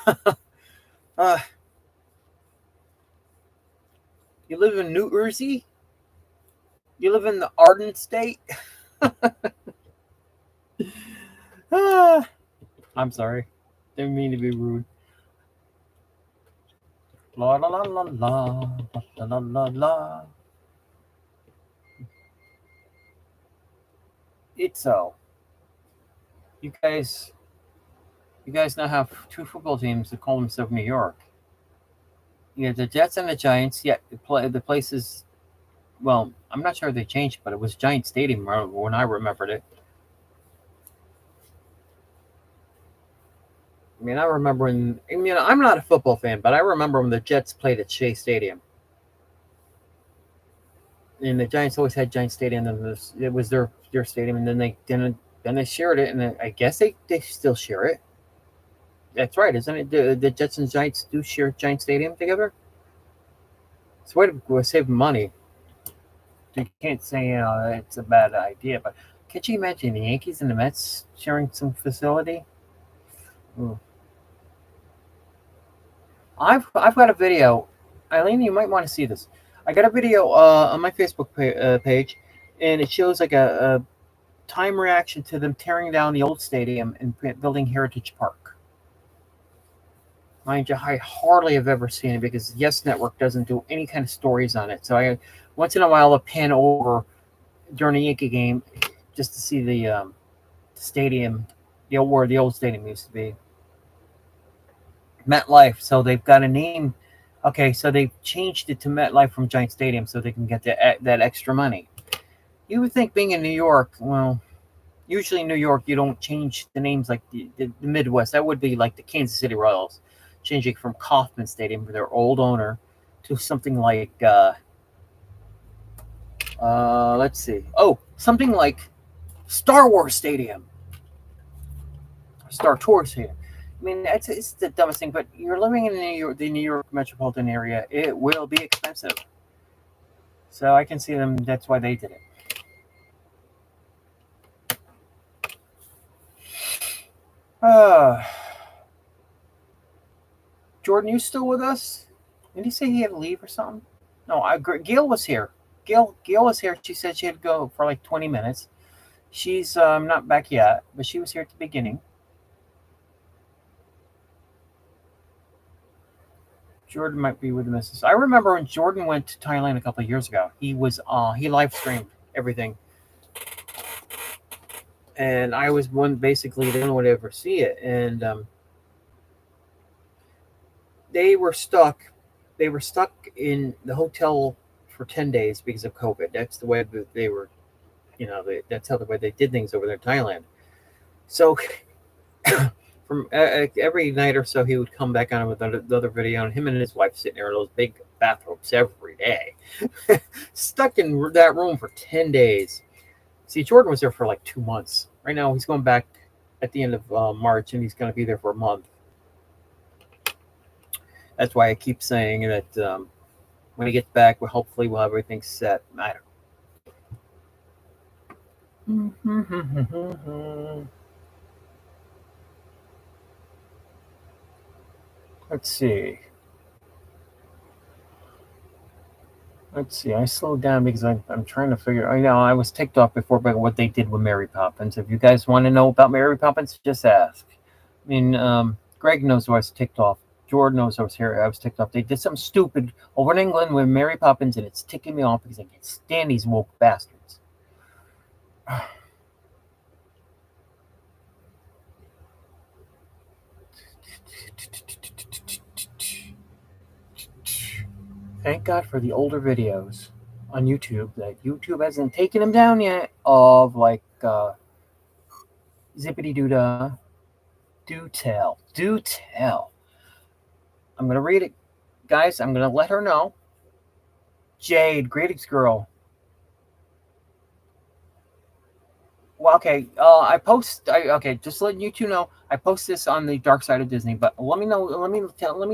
You live in New Jersey? You live in the Arden State? I'm sorry. Didn't mean to be rude. La la la la la la la la la. It's so. You guys now have two football teams that call themselves New York. Yeah, the Jets and the Giants. Yeah, the place is. Well, I'm not sure they changed, but it was Giant Stadium when I remembered it. I mean, I'm not a football fan, but I remember when the Jets played at Shea Stadium. And the Giants always had Giant Stadium, and it was their stadium, and then they shared it, and I guess they still share it. That's right, isn't it? The Jets and Giants do share Giant Stadium together. It's a way to save money. You can't say it's a bad idea, but can't you imagine the Yankees and the Mets sharing some facility? Ooh. I've got a video. Eileen, you might want to see this. I got a video on my Facebook page, and it shows like a time reaction to them tearing down the old stadium and building Heritage Park. Mind you, I hardly have ever seen it because Yes Network doesn't do any kind of stories on it. So once in a while I'll pan over during a Yankee game just to see the stadium, where the old stadium used to be. MetLife. So they've got a name. Okay, so they changed it to MetLife from Giant Stadium so they can get that extra money. You would think being in New York, well, usually in New York you don't change the names like the Midwest. That would be like the Kansas City Royals, changing from Kauffman Stadium for their old owner to something like, let's see. Oh, something like Star Wars Stadium. Star Tours Stadium. I mean, it's the dumbest thing, but you're living in the New York metropolitan area. It will be expensive. So I can see them. That's why they did it. Jordan, you still with us? Did he say he had to leave or something? No, Gail was here. Gail was here. She said she had to go for like 20 minutes. She's not back yet, but she was here at the beginning. Jordan might be with the missus. I remember when Jordan went to Thailand a couple of years ago. He live streamed everything, and I was basically the only one to ever see it. And they were stuck in the hotel for 10 days because of COVID. That's the way that they were, that's how the way they did things over there in Thailand. So from every night or so, he would come back on with another video, and him and his wife sitting there in those big bathrobes every day, stuck in that room for 10 days. See, Jordan was there for like 2 months. Right now, he's going back at the end of March, and he's going to be there for a month. That's why I keep saying that when he gets back, hopefully we'll have everything set. I don't. Let's see. I slowed down because I'm trying to figure. I know I was ticked off before by what they did with Mary Poppins. If you guys want to know about Mary Poppins, just ask. I mean, Greg knows I was ticked off. Jordan knows I was here. I was ticked off. They did something stupid over in England with Mary Poppins, and it's ticking me off because I can't stand these woke bastards. Thank God for the older videos on YouTube that YouTube hasn't taken them down yet of like Zippity Doodah, Do Tell. I'm going to read it. Guys, I'm going to let her know. Jade, greetings, girl. Well, okay. Just letting you two know. I post this on the Dark Side of Disney, but let me know. Let me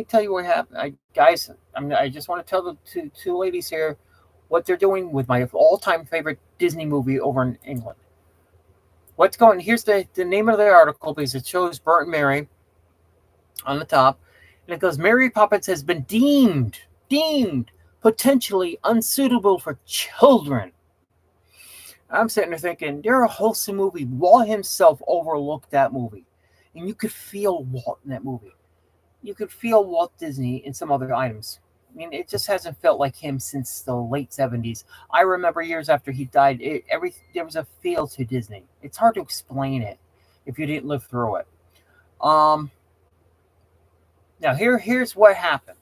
tell you what happened, guys. I just want to tell the two ladies here what they're doing with my all-time favorite Disney movie over in England. What's going? Here's the name of the article because it shows Bert and Mary on the top, and it goes: Mary Poppins has been deemed potentially unsuitable for children. I'm sitting there thinking, they're a wholesome movie. Walt himself overlooked that movie. And you could feel Walt in that movie. You could feel Walt Disney in some other items. I mean, it just hasn't felt like him since the late 70s. I remember years after he died, there was a feel to Disney. It's hard to explain it if you didn't live through it. Now, here's what happened.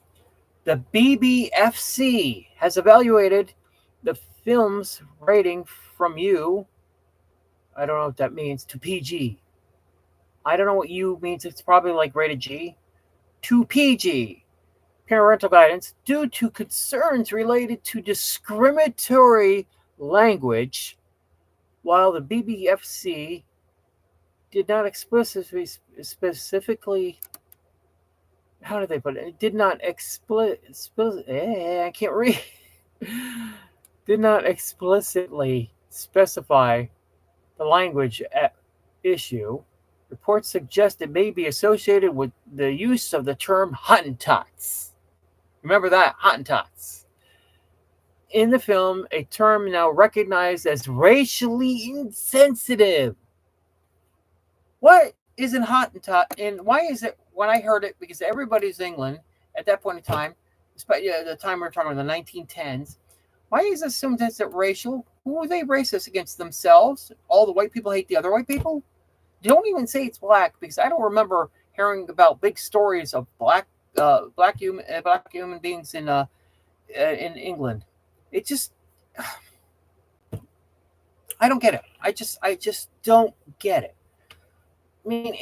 The BBFC has evaluated the film's rating from U, I don't know what that means, to PG. I don't know what U means. It's probably like rated G. To PG. Parental guidance due to concerns related to discriminatory language, while the BBFC did not specifically, how did they put it? It did not I can't read. Did not explicitly specify the language at issue. Reports suggest it may be associated with the use of the term Hottentots. Remember that, Hottentots. In the film, a term now recognized as racially insensitive. What is an Hottentot, and why is it, when I heard it, because everybody's England at that point in time, especially the time we're talking about the 1910s, why is it assumed that's racial? Who are they racist against themselves? All the white people hate the other white people? Don't even say it's black, because I don't remember hearing about big stories of black human beings in England. It just, I don't get it. I just don't get it. I mean,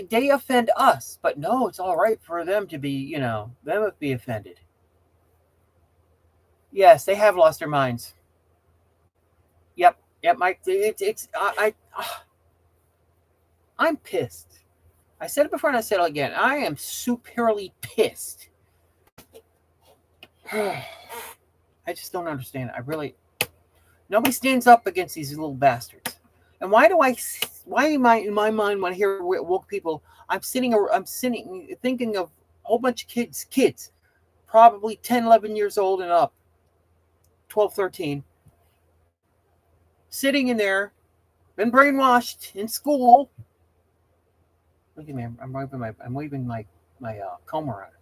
they offend us, but no, it's all right for them to be, them to be offended. Yes, they have lost their minds. Yep, Mike. I'm pissed. I said it before and I said it again. I am superiorly pissed. I just don't understand it. Nobody stands up against these little bastards. And why am I in my mind when I hear woke people? I'm sitting thinking of a whole bunch of kids, probably 10, 11 years old and up, 12, 13, sitting in there, been brainwashed in school. Look at me, I'm waving my comb around.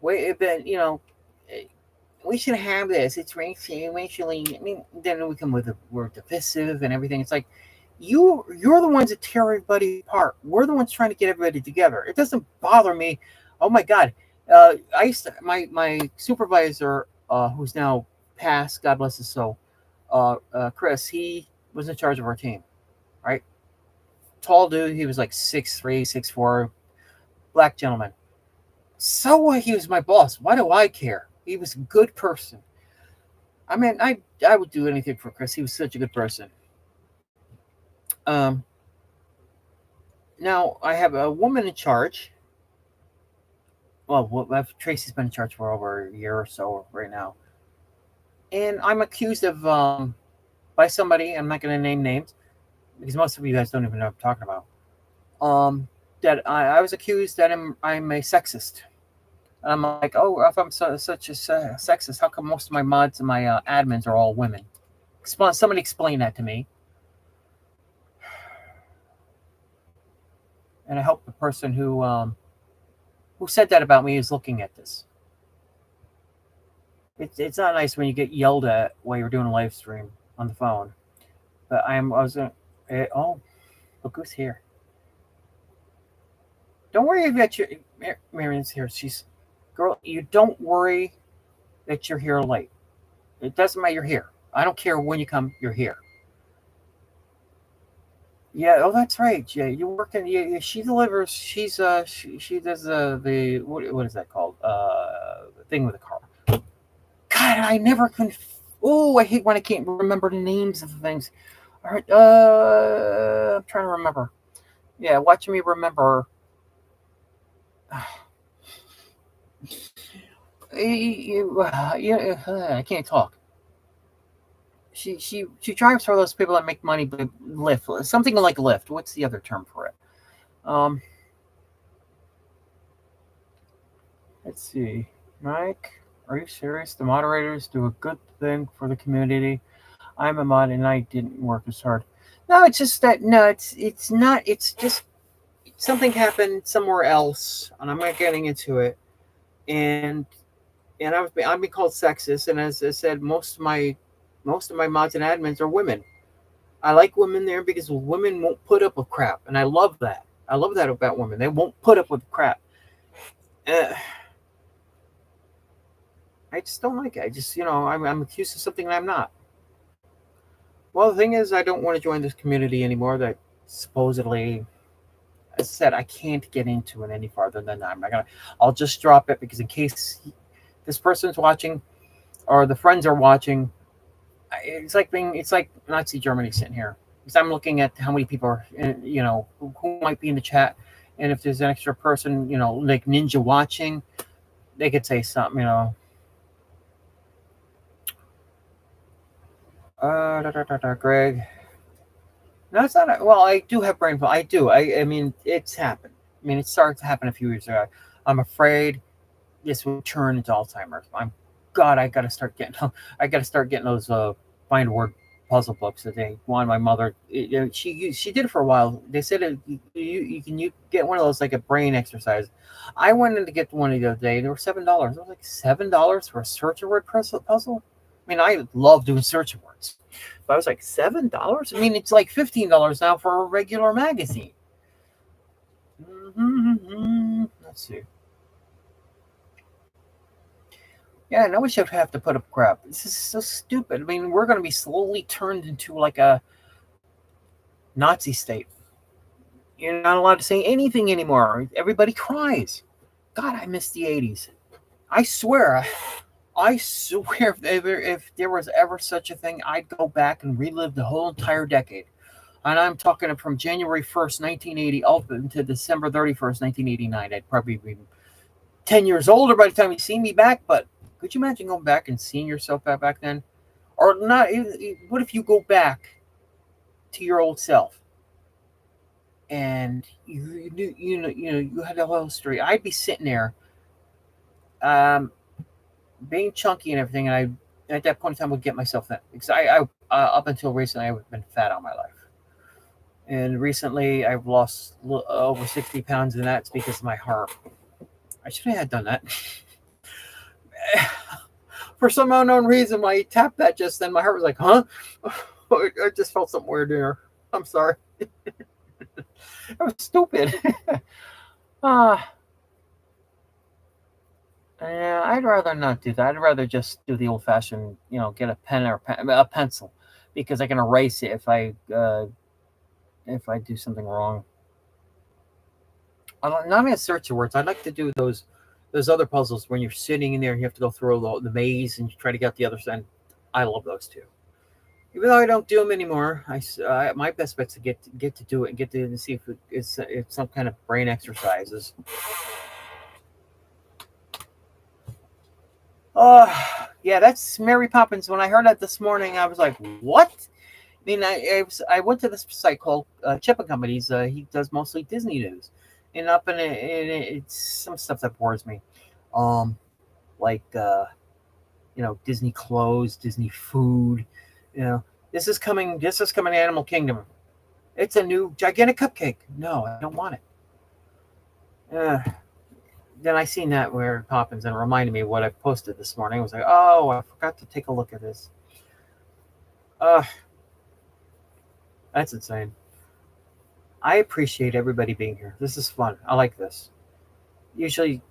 We should have this. It's racially. I mean, then we come with the word divisive and everything. It's like you're the ones that tear everybody apart. We're the ones trying to get everybody together. It doesn't bother me. Oh my God, I used to, my supervisor, who's now passed, God bless his soul, Chris. He was in charge of our team, right? Tall dude. He was like 6'3", 6'4", black gentleman. So he was my boss. Why do I care? He was a good person. I mean, I would do anything for Chris. He was such a good person. Um, Now I have a woman in charge. Tracy's been in charge for over a year or so right now, and I'm accused of by somebody. I'm not going to name names because most of you guys don't even know what I'm talking about. Um, that I was accused that I'm a sexist. And I'm like, oh, if I'm such a sexist, how come most of my mods and my admins are all women? Somebody explain that to me. And I hope the person who said that about me is looking at this. It's not nice when you get yelled at while you're doing a live stream on the phone. But oh, look who's here. Don't worry about your Marion's here. Girl, you don't worry that you're here late. It doesn't matter, you're here. I don't care when you come, you're here. Yeah, oh, that's right. Yeah, you're working. Yeah, she delivers. She does the what is that called? The thing with the car. God, I never can. Oh, I hate when I can't remember the names of things. All right, I'm trying to remember. Yeah, watching me remember. I can't talk. She drives for those people that make money, but Lyft, something like Lyft. What's the other term for it? Um, let's see, Mike. Are you serious? The moderators do a good thing for the community. I'm a mod and I didn't work as hard. No, it's just that no, it's not. It's just something happened somewhere else, and I'm not getting into it. And I'm being called sexist, and as I said, most of my mods and admins are women. I like women there because women won't put up with crap, and I love that. I love that about women. They won't put up with crap. I just don't like it. I just, I'm accused of something that I'm not. Well, the thing is, I don't want to join this community anymore. That supposedly, as I said, I can't get into it any farther than that. I'll just drop it because in case this person's watching or the friends are watching, it's like Nazi Germany sitting here. Because I'm looking at how many people are, who might be in the chat. And if there's an extra person, like Ninja watching, they could say something, Greg. No, it's not. Well, I do have brain fog. I do. I mean, it's happened. I mean, it started to happen a few years ago. I'm afraid this will turn into Alzheimer's. I got to start getting. I got to start getting those find word puzzle books that they wanted my mother. She did it for a while. They said you can get one of those like a brain exercise. I went in to get one the other day. They were $7. I was like $7 for a search a word puzzle. I mean, I love doing search words. But I was like $7. I mean, it's like $15 now for a regular magazine. Let's see. Yeah, nobody should have to put up crap. This is so stupid. I mean, we're going to be slowly turned into like a Nazi state. You're not allowed to say anything anymore. Everybody cries. God, I miss the 80s. I swear, if there was ever such a thing, I'd go back and relive the whole entire decade. And I'm talking from January 1st, 1980, up to December 31st, 1989. I'd probably be 10 years older by the time you see me back, but could you imagine going back and seeing yourself back then? Or not? What if you go back to your old self and you had a whole history? I'd be sitting there, being chunky and everything, and I at that point in time would get myself in because I up until recently I've been fat all my life, and recently I've lost over 60 pounds, and that's because of my heart. I should have done that. For some unknown reason, when I tapped that just then, my heart was like, huh? I just felt something weird there. I'm sorry. That was stupid. I'd rather not do that. I'd rather just do the old-fashioned, get a pen or a pencil, because I can erase it if I do something wrong. I'm not going to search the words. I'd like to do those other puzzles when you're sitting in there and you have to go through the maze and you try to get the other side. I love those too. Even though I don't do them anymore, my best bet's to get to do it and get to see if it's some kind of brain exercises. Oh, yeah, that's Mary Poppins. When I heard that this morning, I was like, "What?" I mean, I went to this site called Chip and Companies. He does mostly Disney news, and it's some stuff that bores me, um, like Disney clothes, Disney food. You know, this is coming. This is coming to Animal Kingdom. It's a new gigantic cupcake. No, I don't want it. Then I seen that where it Poppins and it reminded me of what I posted this morning. I was like, oh, I forgot to take a look at this. Uh, that's insane. I appreciate everybody being here. This is fun. I like this. Usually,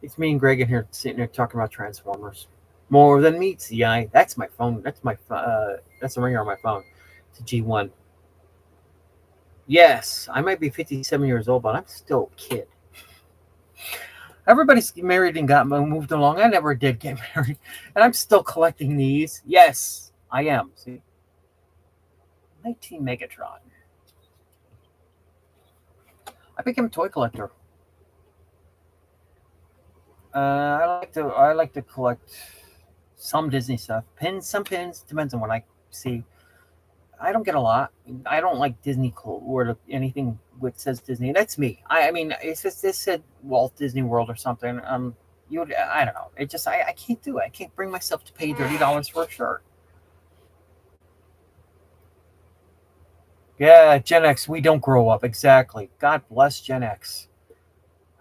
it's me and Greg in here sitting here talking about Transformers. More than meets the eye. That's my phone. That's the ringer on my phone. It's a G1. Yes, I might be 57 years old, but I'm still a kid. Everybody's married and got moved along. I never did get married, and I'm still collecting these. Yes, I am. See, 19 Megatron. I became a toy collector. I like to collect some Disney stuff. Pins, some pins. Depends on what I see. I don't get a lot. I don't like Disney or anything that says Disney. That's me. I mean, it's just this said Walt Disney World or something. I don't know. It just I can't do it. I can't bring myself to pay $30 for a shirt. Yeah, Gen X. We don't grow up exactly. God bless Gen X.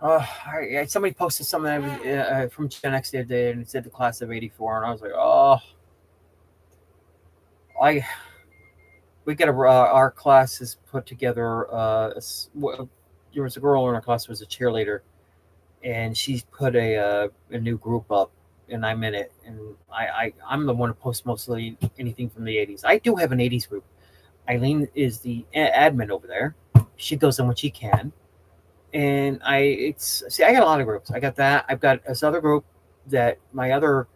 Somebody posted something from Gen X the other day, and it said the class of '84, and I was like, oh, I we get our class is put together. There was a girl in our class who was a cheerleader, and she's put a new group up, and I'm in it, and I'm the one who posts mostly anything from the '80s. I do have an '80s group. Eileen is the admin over there. She goes in when she can, and I got a lot of groups. I got that. I've got this other group that my other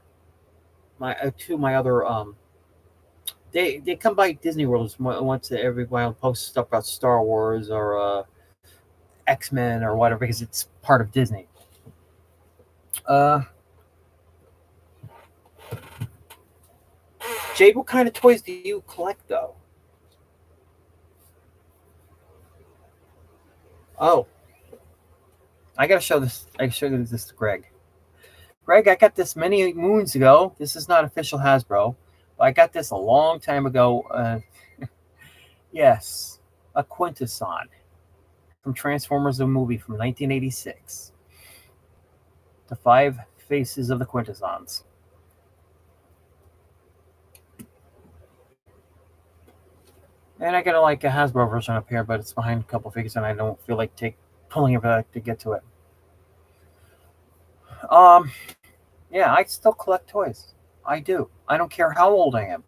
they come by Disney World once every while and post stuff about Star Wars or X-Men or whatever because it's part of Disney. Uh, Jade, what kind of toys do you collect though? Oh, I gotta show this. I show this to Greg. Greg, I got this many moons ago. This is not official Hasbro, but I got this a long time ago. Yes, a Quintesson from Transformers the movie from 1986. The five faces of the Quintessons. And I got like a Hasbro version up here, but it's behind a couple figures, and I don't feel like pulling it back to get to it. Um, yeah, I still collect toys. I do. I don't care how old I am.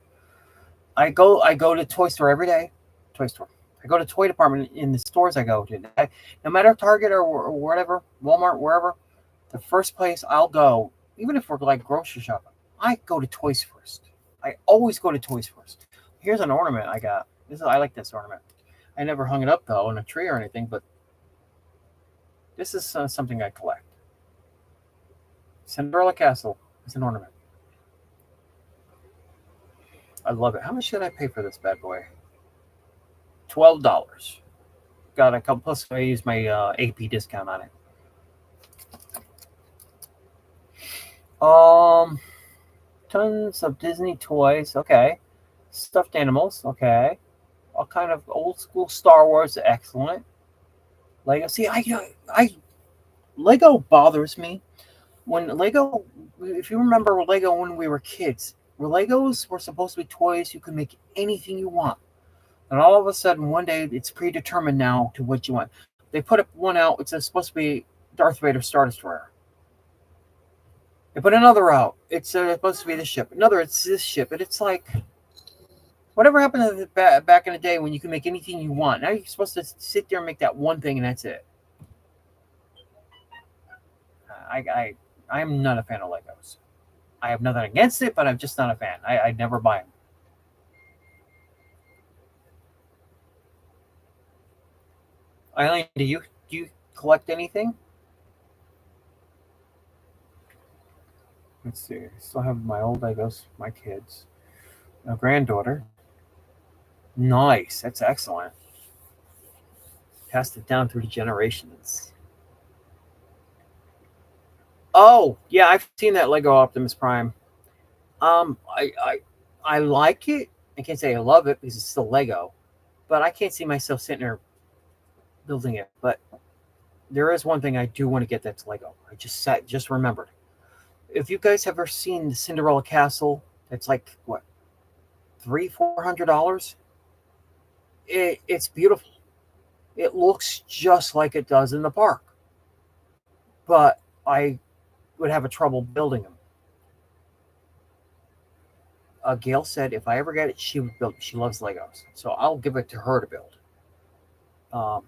I go to toy store every day. Toy store. I go to toy department in the stores I go to. No matter Target or whatever, Walmart, wherever, the first place I'll go, even if we're like grocery shopping, I go to toys first. I always go to toys first. Here's an ornament I got. I like this ornament. I never hung it up though in a tree or anything, but this is something I collect. Cinderella Castle is an ornament. I love it. How much did I pay for this bad boy? $12. Got a couple plus I used my AP discount on it. Tons of Disney toys. Okay, stuffed animals. Okay, all kind of old school Star Wars. Excellent. Lego. See, I Lego bothers me when Lego. If you remember Lego when we were kids, Legos were supposed to be toys you could make anything you want, and all of a sudden one day it's predetermined now to what you want. They put up one out. It's supposed to be Darth Vader Star Destroyer. They put another out. It's supposed to be this ship. Another, it's this ship. And it's like, whatever happened to back in the day when you can make anything you want? Now you're supposed to sit there and make that one thing and that's it. I'm not a fan of Legos. I have nothing against it, but I'm just not a fan. I never buy them. Eileen, do you collect anything? Let's see. I still have my old Legos, my kids, a granddaughter. Nice. That's excellent. Passed it down through the generations. Oh, yeah, I've seen that Lego Optimus Prime. Um, I I I like it. I can't say I love it because it's still Lego, but I can't see myself sitting there building it. But there is one thing I do want to get that's Lego. I just remembered. If you guys have ever seen the Cinderella Castle, it's like what, $300-$400. It's beautiful. It looks just like it does in the park, but I would have a trouble building them. Gail said if I ever get it, she would build. She loves Legos, so I'll give it to her to build. Um,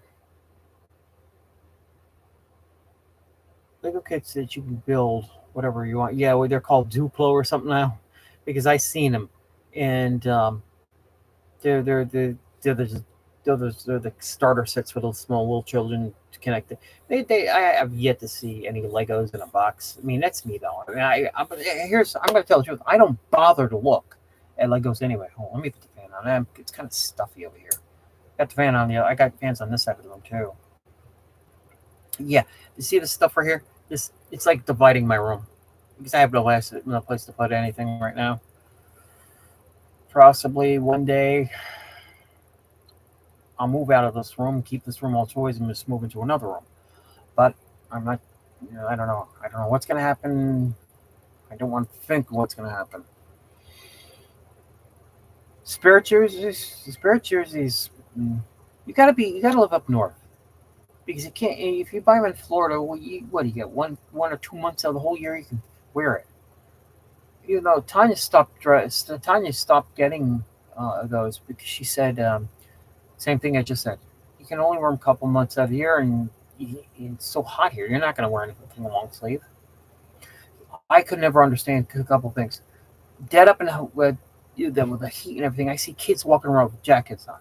Lego kits that you can build whatever you want. Yeah, well, they're called Duplo or something now, because I seen them, and they're they're the they're the they're the starter sets for those small little children to connect. They I have yet to see any Legos in a box. I mean, that's me though. I mean, I'm going to tell the truth. I don't bother to look at Legos anyway. Hold on, let me put the fan on. It's kind of stuffy over here. Got the fan on the. I got fans on this side of the room too. Yeah, you see this stuff right here? This it's like dividing my room because I have no place to put anything right now. Possibly one day I'll move out of this room, keep this room all toys, and just move into another room. But I'm not. I don't know. I don't know what's gonna happen. I don't want to think what's gonna happen. Spirit jerseys. You gotta live up north because you can't. If you buy them in Florida, what do you get? One or 2 months out of the whole year you can wear it. Tanya stopped getting those because she said same thing I just said. You can only wear them a couple months out of the year, and it's so hot here. You're not going to wear anything long sleeve. I could never understand a couple things. Dead up in with the heat and everything. I see kids walking around with jackets on,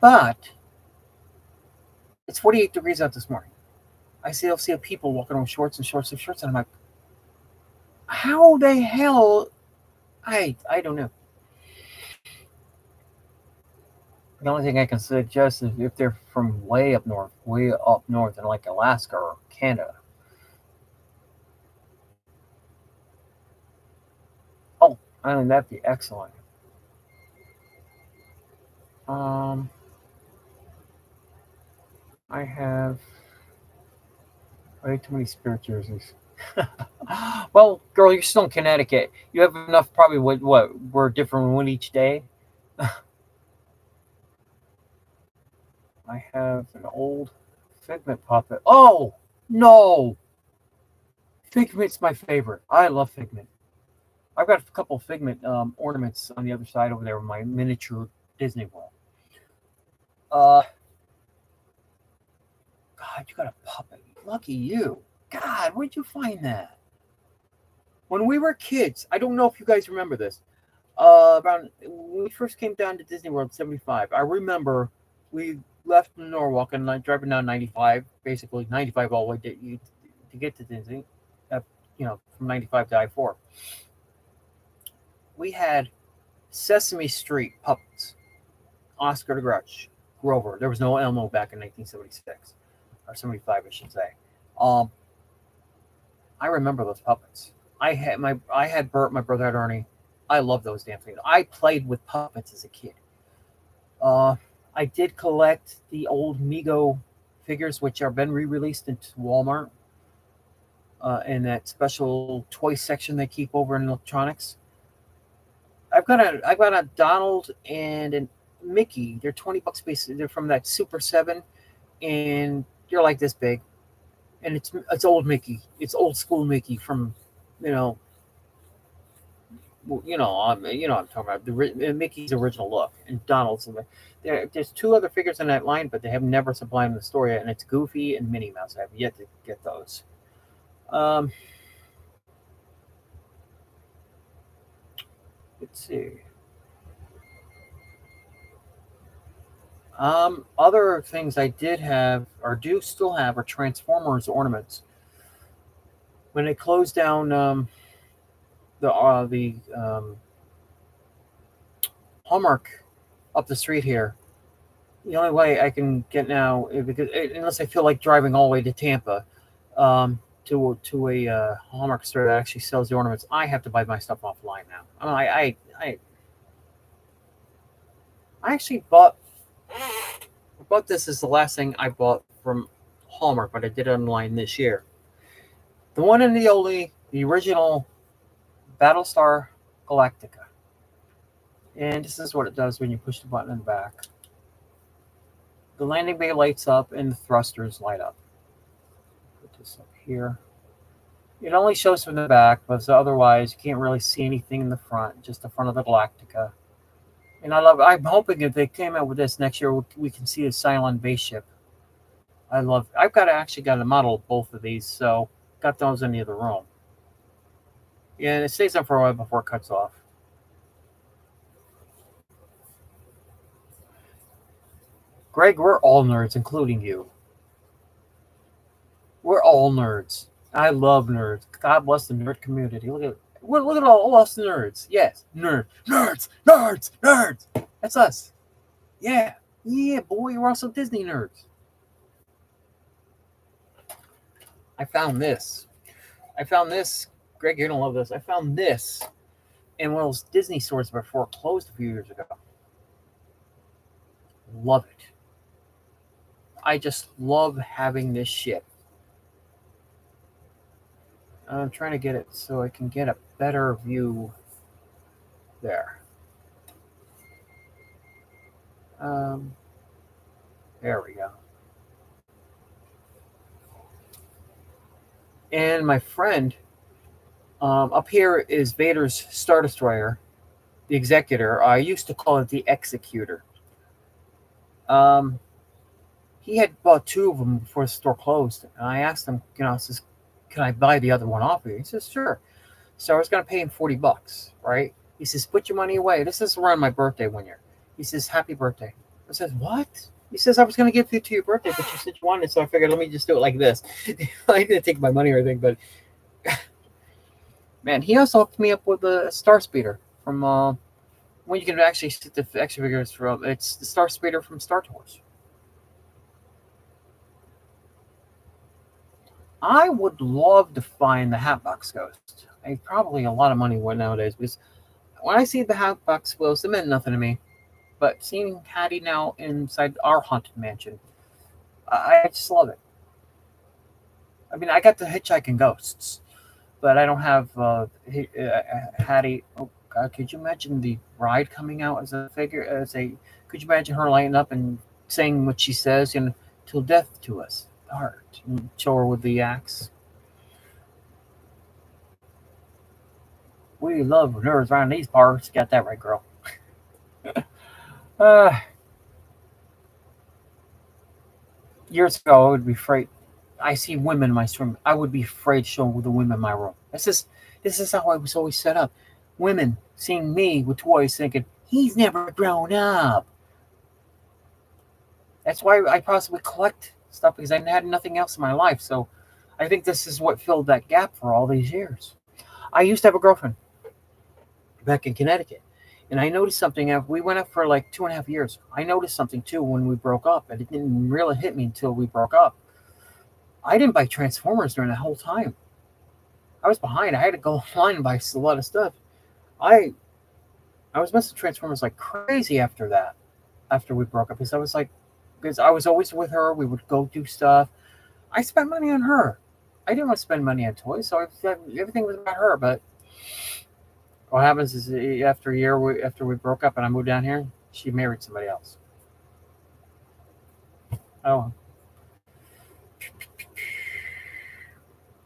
but it's 48 degrees out this morning. I'll see people walking around with shorts and shorts and shorts, and I'm like, how the hell? I don't know. The only thing I can suggest is if they're from way up north in like Alaska or Canada. Oh, I mean that'd be excellent. Um, I have way too many spirit jerseys. Well, girl, you're still in Connecticut. You have enough. Probably what we're different one each day. I have an old Figment puppet. Oh no, Figment's my favorite. I love Figment. I've got a couple Figment ornaments on the other side over there with my miniature Disney World. Uh, God, you got a puppet. Lucky you. God, where'd you find that? When we were kids, I don't know if you guys remember this. Around when we first came down to Disney World '75, I remember we left Norwalk and like driving down 95, basically 95 all the way to get to Disney. Uh, from 95 to I-4. We had Sesame Street puppets, Oscar the Grouch, Grover. There was no Elmo back in 1976 or 75, I should say. Um, I remember those puppets. I had Bert, my brother had Ernie. I love those damn things. I played with puppets as a kid. Uh, I did collect the old Mego figures, which are been re-released into Walmart in that special toy section they keep over in electronics. I've got a Donald and a Mickey. They're 20 bucks piece. They're from that Super 7, and they're like this big. And it's old Mickey. It's old school Mickey from, you know, what I'm talking about Mickey's original look and Donald's. There's two other figures in that line, but they have never sublimed the story yet, and it's Goofy and Minnie Mouse. I have yet to get those. Um, let's see. Other things I did have or do still have are Transformers ornaments. When they closed down the Hallmark up the street here, the only way I can get now, because unless I feel like driving all the way to Tampa, to a Hallmark store that actually sells the ornaments, I have to buy my stuff offline now. I actually bought this as the last thing I bought from Hallmark, but I did it online this year. The one and the only, the original Battlestar Galactica, and this is what it does when you push the button in the back. The landing bay lights up and the thrusters light up. Put this up here. It only shows from the back, but otherwise you can't really see anything in the front, just the front of the Galactica. And I'm hoping if they came out with this next year, we can see a Cylon base ship. I've actually got a model of both of these, so got those in the other room. Yeah, and it stays up for a while before it cuts off. Greg, we're all nerds, including you. We're all nerds. I love nerds. God bless the nerd community. Look at all us nerds. Yes, nerds. That's us. Yeah, yeah, boy. We're also Disney nerds. I found this. Greg, you're gonna love this. I found this in one of those Disney stores before it closed a few years ago. Love it. I just love having this ship. I'm trying to get it so I can get a better view there. Um, there we go. And my friend up here is Vader's Star Destroyer, the Executor. I used to call it the Executor. Um, he had bought two of them before the store closed. And I asked him, I says, can I buy the other one off of you? He says, sure. So I was going to pay him $40, right? He says, put your money away. This is around my birthday one year. He says, happy birthday. I says, what? He says, I was going to give it to your birthday, but you said you wanted it, so I figured let me just do it like this. I didn't take my money or anything, but man, he also hooked me up with a Star Speeder from when you can actually see the action figures from. It's the Star Speeder from Star Tours. I would love to find the Hatbox Ghost. I probably a lot of money nowadays because when I see the Hatbox Ghost, it meant nothing to me. But seeing Hattie now inside our haunted mansion, I just love it. I mean, I got the Hitchhiking Ghosts, but I don't have Hattie. Oh God, could you imagine the ride coming out as a figure? Could you imagine her lighting up and saying what she says? Till death to us, heart. And show her with the axe. We love nerds around these parts. Got that right, girl. Uh, Years ago, I would be afraid. I see women in my swim. I would be afraid to show the women in my room. This is how I was always set up. Women seeing me with toys, thinking he's never grown up. That's why I possibly collect stuff because I had nothing else in my life. So I think this is what filled that gap for all these years. I used to have a girlfriend back in Connecticut. And I noticed something. We went up for like 2.5 years. I noticed something too when we broke up, and it didn't really hit me until we broke up. I didn't buy Transformers during the whole time. I was behind. I had to go online and buy a lot of stuff. I I was messing Transformers like crazy after that. After we broke up, because I was always with her. We would go do stuff. I spent money on her. I didn't want to spend money on toys, so everything was about her. But what happens is after a year, after we broke up and I moved down here, she married somebody else. Oh,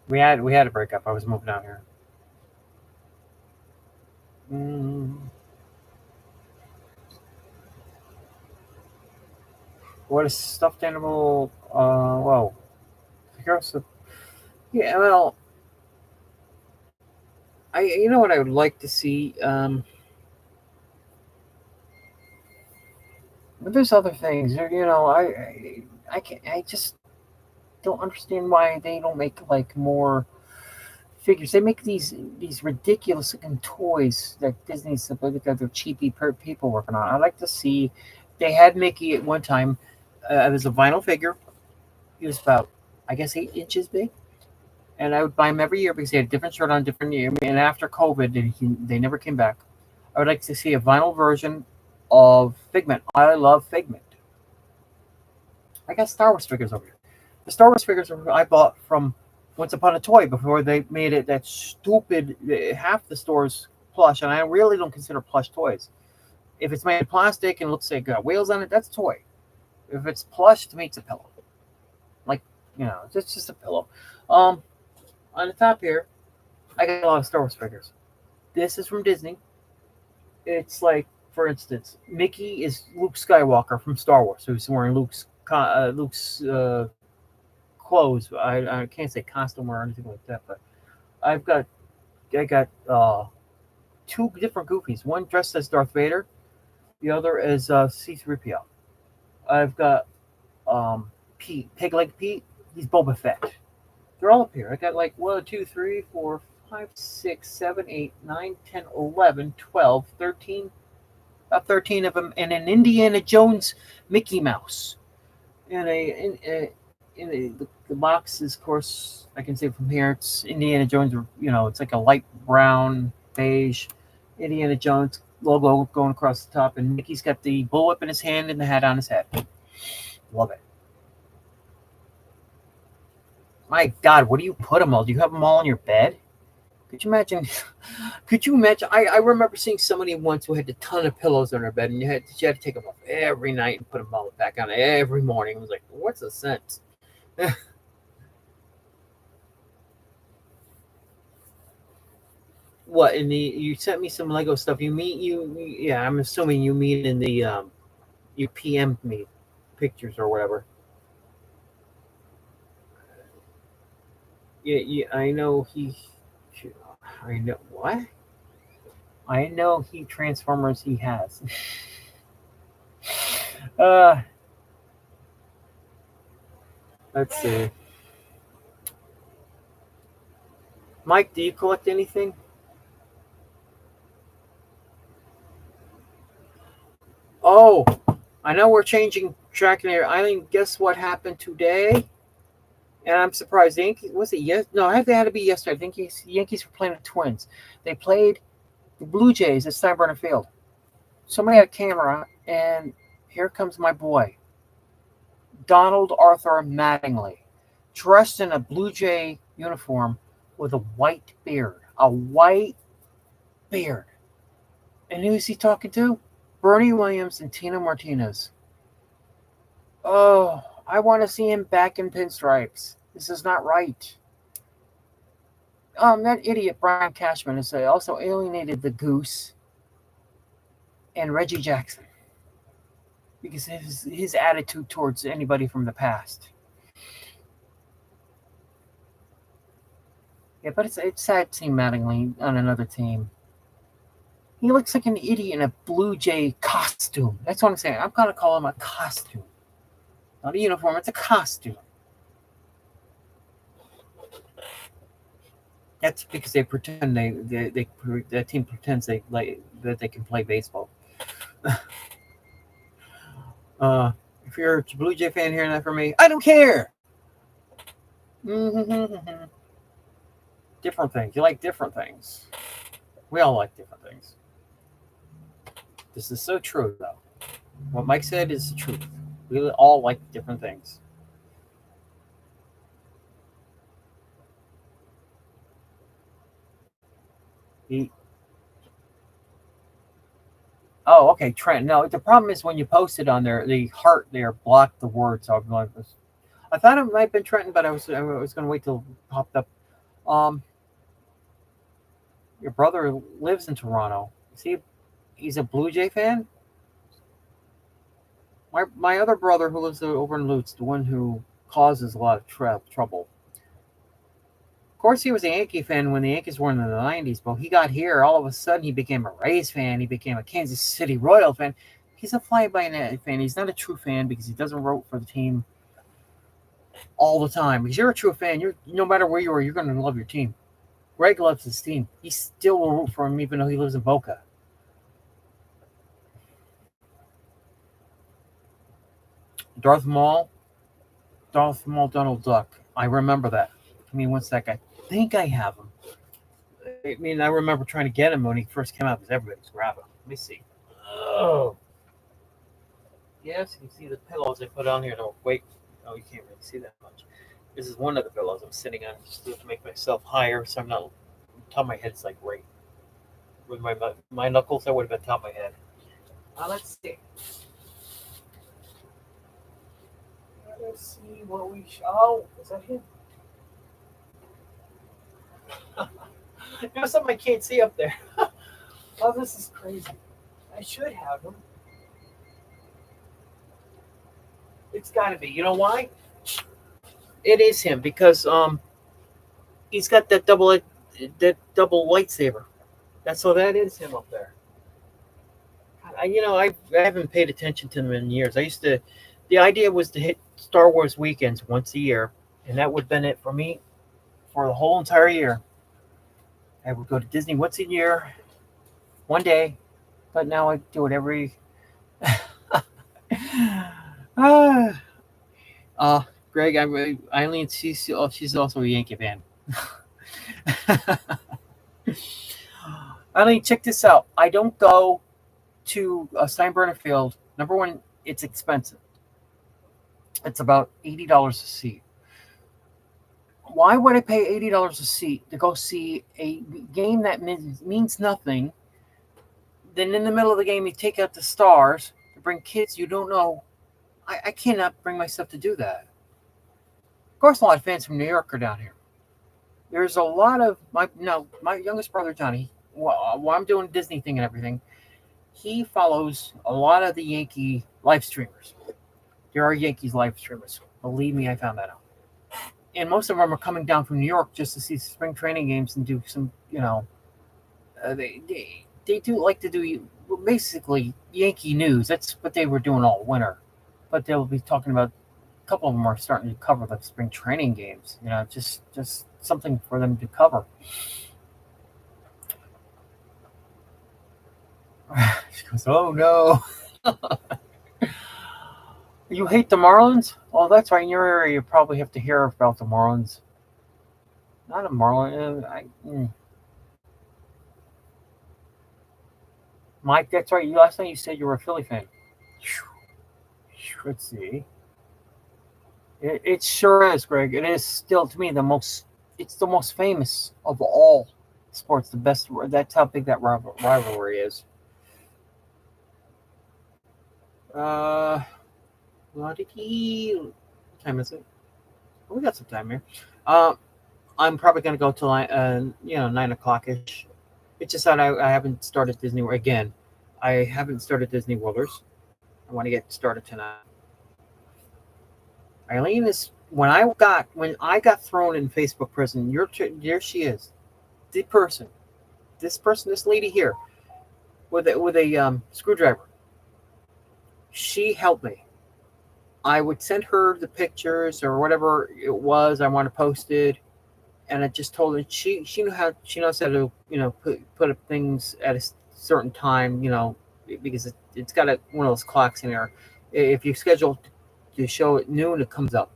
we had a breakup. I was moving down here. Mm, what is stuffed animal? Well, here's the yeah. Well, you know what I would like to see. But there's other things. I can't. I just don't understand why they don't make like more figures. They make these ridiculous looking toys that Disney's like they're cheapy people working on. I like to see. They had Mickey at one time. It was a vinyl figure. He was about, I guess, 8 inches big, and I would buy him every year because he had a different shirt on, different year. And after COVID, they never came back. I would like to see a vinyl version of Figment. I love Figment. I got Star Wars figures over here. The Star Wars figures I bought from Once Upon a Toy before they made it that stupid half the stores plush, and I really don't consider plush toys. If it's made of plastic and looks like got wheels on it, that's a toy. If it's plush, to me, it's a pillow. Like it's just a pillow. Um, on the top here, I got a lot of Star Wars figures. This is from Disney. It's like, for instance, Mickey is Luke Skywalker from Star Wars, so he's wearing Luke's clothes. I can't say costume or anything like that, but I've got I got two different Goofies. One dressed as Darth Vader, the other is C-3PO. I've got Pete, Pig Leg Pete. He's Boba Fett. They're all up here. I got like 1, 2, 3, 4, 5, 6, 7, 8, 9, 10, 11, 12, 13. About 13 of them, and an Indiana Jones Mickey Mouse. And the box is, of course, I can say from here, it's Indiana Jones. It's like a light brown beige Indiana Jones logo going across the top, and Mickey's got the bullwhip in his hand and the hat on his head. Love it. My God, what do you put them all? Do you have them all in your bed? Could you imagine? Could you imagine? I remember seeing somebody once who had a ton of pillows on her bed, and she had to take them off every night and put them all back on every morning. I was like, what's the sense? What in the? You sent me some Lego stuff. You mean Yeah, I'm assuming you mean in the you PM'd me pictures or whatever. Yeah, yeah. I know he. I know what. I know he Transformers he has. uh, let's see. Mike, do you collect anything? Oh, I know we're changing track here. Eileen, guess what happened today? And I'm surprised. The Yankees, was it yes? No, it had to be yesterday. I think Yankees were playing the Twins. They played the Blue Jays at Steinbrenner Field. Somebody had a camera, and here comes my boy, Donald Arthur Mattingly, dressed in a Blue Jay uniform with a white beard. A white beard. And who's he talking to? Bernie Williams and Tina Martinez. Oh, I want to see him back in pinstripes. This is not right. That idiot Brian Cashman has also alienated the Goose and Reggie Jackson because his attitude towards anybody from the past. Yeah, but it's sad seeing Mattingly on another team. He looks like an idiot in a Blue Jay costume. That's what I'm saying. I'm gonna call him a costume, not a uniform. It's a costume. That's because they pretend that team pretends they like that they can play baseball. Uh, if you're a Blue Jay fan hearing that from me, I don't care. Different things. You like different things. We all like different things. This is so true, though. What Mike said is the truth. We all like different things. He, oh, okay, Trent. No, the problem is when you post it on there, the heart there blocked the word. So I'm like, I thought it might have been Trenton, but I was going to wait till it popped up. Um, your brother lives in Toronto. He's a Blue Jay fan. My other brother who lives over in Lutz, the one who causes a lot of trouble. Of course, he was a Yankee fan when the Yankees were in the '90s, but he got here. All of a sudden, he became a Rays fan. He became a Kansas City Royal fan. He's a fly-by-night fan. He's not a true fan because he doesn't root for the team all the time. Because you're a true fan, you're no matter where you are, you're going to love your team. Greg loves his team. He still will root for him even though he lives in Boca. Darth Maul, Donald Duck. I remember that. Give me one sec. I think I have him. I mean, I remember trying to get him when he first came out because everybody was grabbing him. Let me see. Oh. Yes, you can see the pillows I put on here. No, wait. Oh, you can't really see that much. This is one of the pillows I'm sitting on just to make myself higher so I'm not top of my head's like right. With my knuckles, that would have been top of my head. Let's see. Let's see what we. Oh, is that him? You know something I can't see up there. Oh, this is crazy. I should have him. It's got to be. You know why? It is him because he's got that double lightsaber. That's so that is him up there. I haven't paid attention to them in years. I used to. The idea was to hit Star Wars weekends once a year, and that would have been it for me for the whole entire year. I would go to Disney once a year, one day, but now I do it every. Ah, Greg, Eileen, she's also a Yankee fan. Eileen, check this out. I don't go to Steinbrenner Field. Number one, it's expensive. It's about $80 a seat. Why would I pay $80 a seat to go see a game that means nothing? Then in the middle of the game, you take out the stars to bring kids you don't know. I cannot bring myself to do that. Of course, a lot of fans from New York are down here. There's a lot of my youngest brother Johnny. While I'm doing Disney thing and everything, he follows a lot of the Yankee live streamers. There are Yankees live streamers. Believe me, I found that out. And most of them are coming down from New York just to see spring training games and do some, they do like to do basically Yankee news. That's what they were doing all winter. But they'll be talking about a couple of them are starting to cover the spring training games. Just something for them to cover. She goes, "Oh no." You hate the Marlins? Oh, that's right. In your area, you probably have to hear about the Marlins. Not a Marlin. Mike, that's right. Last night you said you were a Philly fan. Let's see. It sure is, Greg. It is still to me It's the most famous of all sports. The best. That's how big that rivalry is. What time is it? We got some time here. I'm probably gonna go till 9 o'clock ish. It's just that I haven't started Disney again. I haven't started Disney Worlders. I want to get started tonight. Eileen is when I got thrown in Facebook prison. There she is, this lady here, with a screwdriver. She helped me. I would send her the pictures or whatever it was I want to post it, and I just told her she knows how to put up things at a certain time, because it's got one of those clocks in there. If you schedule to show at noon, it comes up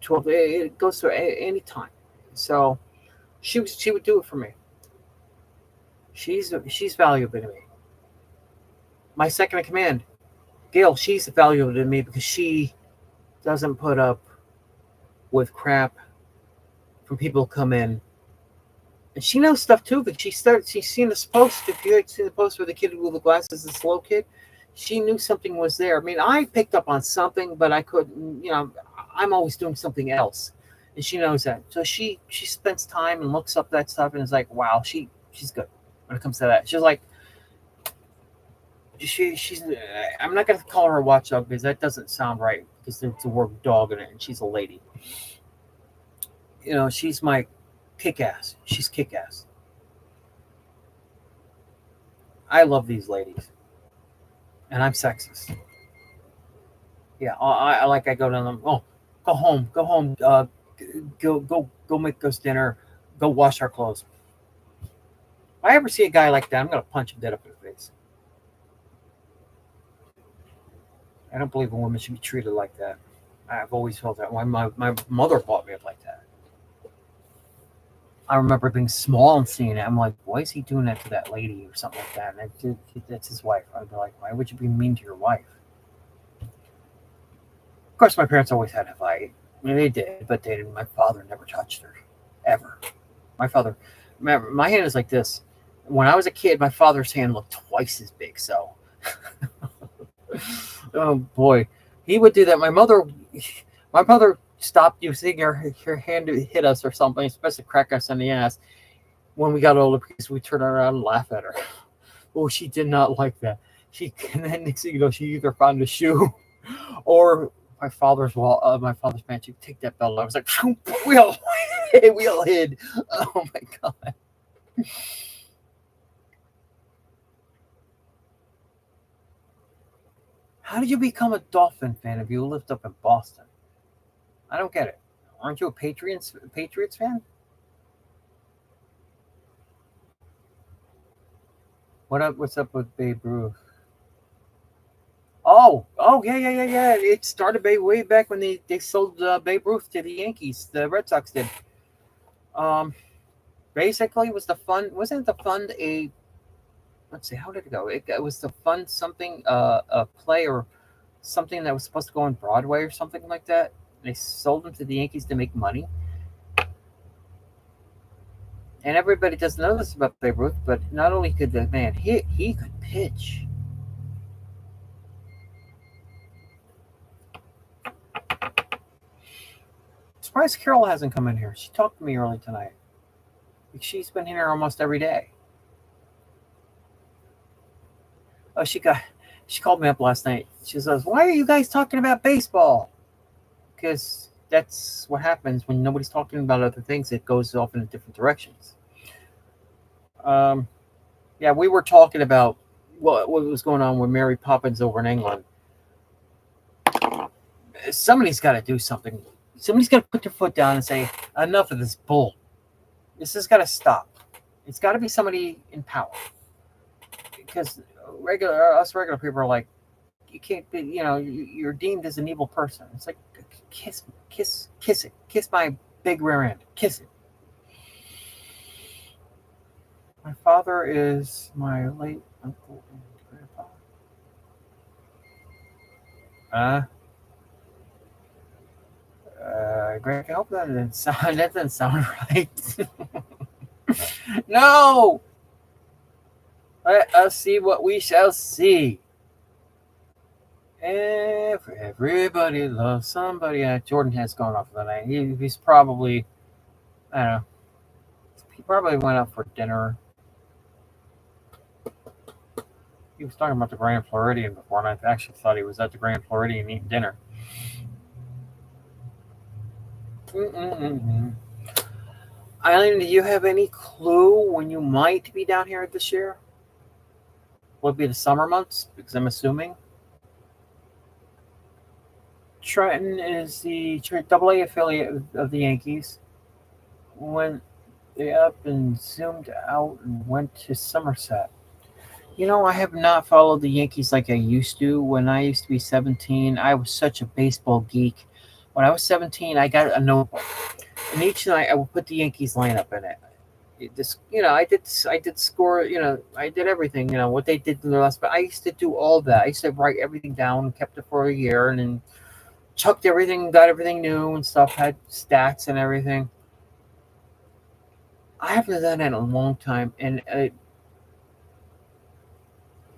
12. It goes through any time. So she would do it for me. She's valuable to me. My second in command, Gail, she's valuable to me because she doesn't put up with crap from people who come in. And she knows stuff too, but she's seen this post. If you had seen the post with the kid with the glasses, the slow kid, she knew something was there. I mean, I picked up on something, but I couldn't, I'm always doing something else. And she knows that. So she spends time and looks up that stuff and is like, wow, she's good when it comes to that. She's like, she's I'm not going to call her a watchdog because that doesn't sound right because there's the word dog in it and she's a lady. She's my kick-ass. She's kick-ass. I love these ladies. and I'm sexist. Yeah, I like I go to them. Oh, go home, go home. Go make us dinner. Go wash our clothes. If I ever see a guy like that, I'm gonna punch him dead up in the face. I don't believe a woman should be treated like that. I've always felt that. Why my mother brought me up like that. I remember being small and seeing it. I'm like, why is he doing that to that lady or something like that? And that's his wife. I'd be like, why would you be mean to your wife? Of course, my parents always had a fight. I mean, they did, but they didn't. My father never touched her, ever. My father, remember, my hand is like this. When I was a kid, my father's hand looked twice as big. So, oh boy, he would do that. My mother stopped using her hand to hit us or something, especially crack us in the ass when we got older because we turned around and laugh at her. Oh, she did not like that. And then next thing you know, she either found a shoe or my father's pants. She take that belt. I was like, we all, we all hid. Oh my god. How did you become a Dolphin fan if you lived up in Boston? I don't get it. Aren't you a Patriots fan? What's up with Babe Ruth? Oh, yeah. It started way back when they sold Babe Ruth to the Yankees. The Red Sox did. Um, basically, was the fund wasn't the fund a let's see, how did it go? It was the fund something a play or something that was supposed to go on Broadway or something like that. They sold them to the Yankees to make money, and everybody doesn't know this about Babe Ruth. But not only could the man hit, he could pitch. Surprised Carol hasn't come in here. She talked to me early tonight. She's been here almost every day. Oh, she called me up last night. She says, "Why are you guys talking about baseball?" Because that's what happens when nobody's talking about other things. It goes off in different directions. Um, yeah, we were talking about what was going on with Mary Poppins over in England. Somebody's got to do something. Somebody's got to put their foot down and say, "Enough of this bull. This has got to stop." It's got to be somebody in power because regular people are like, you can't be, you're deemed as an evil person. It's like, kiss it, kiss my big rear end, kiss it. My father is my late uncle and grandpa. Greg, I hope that didn't sound right. No, let us see what we shall see. Everybody loves somebody. Jordan has gone off for the night. He's probably, I don't know, he probably went out for dinner. He was talking about the Grand Floridian before, and I actually thought he was at the Grand Floridian eating dinner. Mm-mm-mm-mm. Eileen, do you have any clue when you might be down here this year? Would it be the summer months? Because I'm assuming. Trenton is the AA affiliate of the Yankees. Went up and zoomed out and went to Somerset. I have not followed the Yankees like I used to. When I used to be 17, I was such a baseball geek. When I was 17, I got a notebook, and each night I would put the Yankees lineup in it. I did score. I did everything. What they did in the last. But I used to do all that. I used to write everything down, kept it for a year, and then chucked everything, got everything new and stuff. Had stats and everything. I haven't done that in a long time, and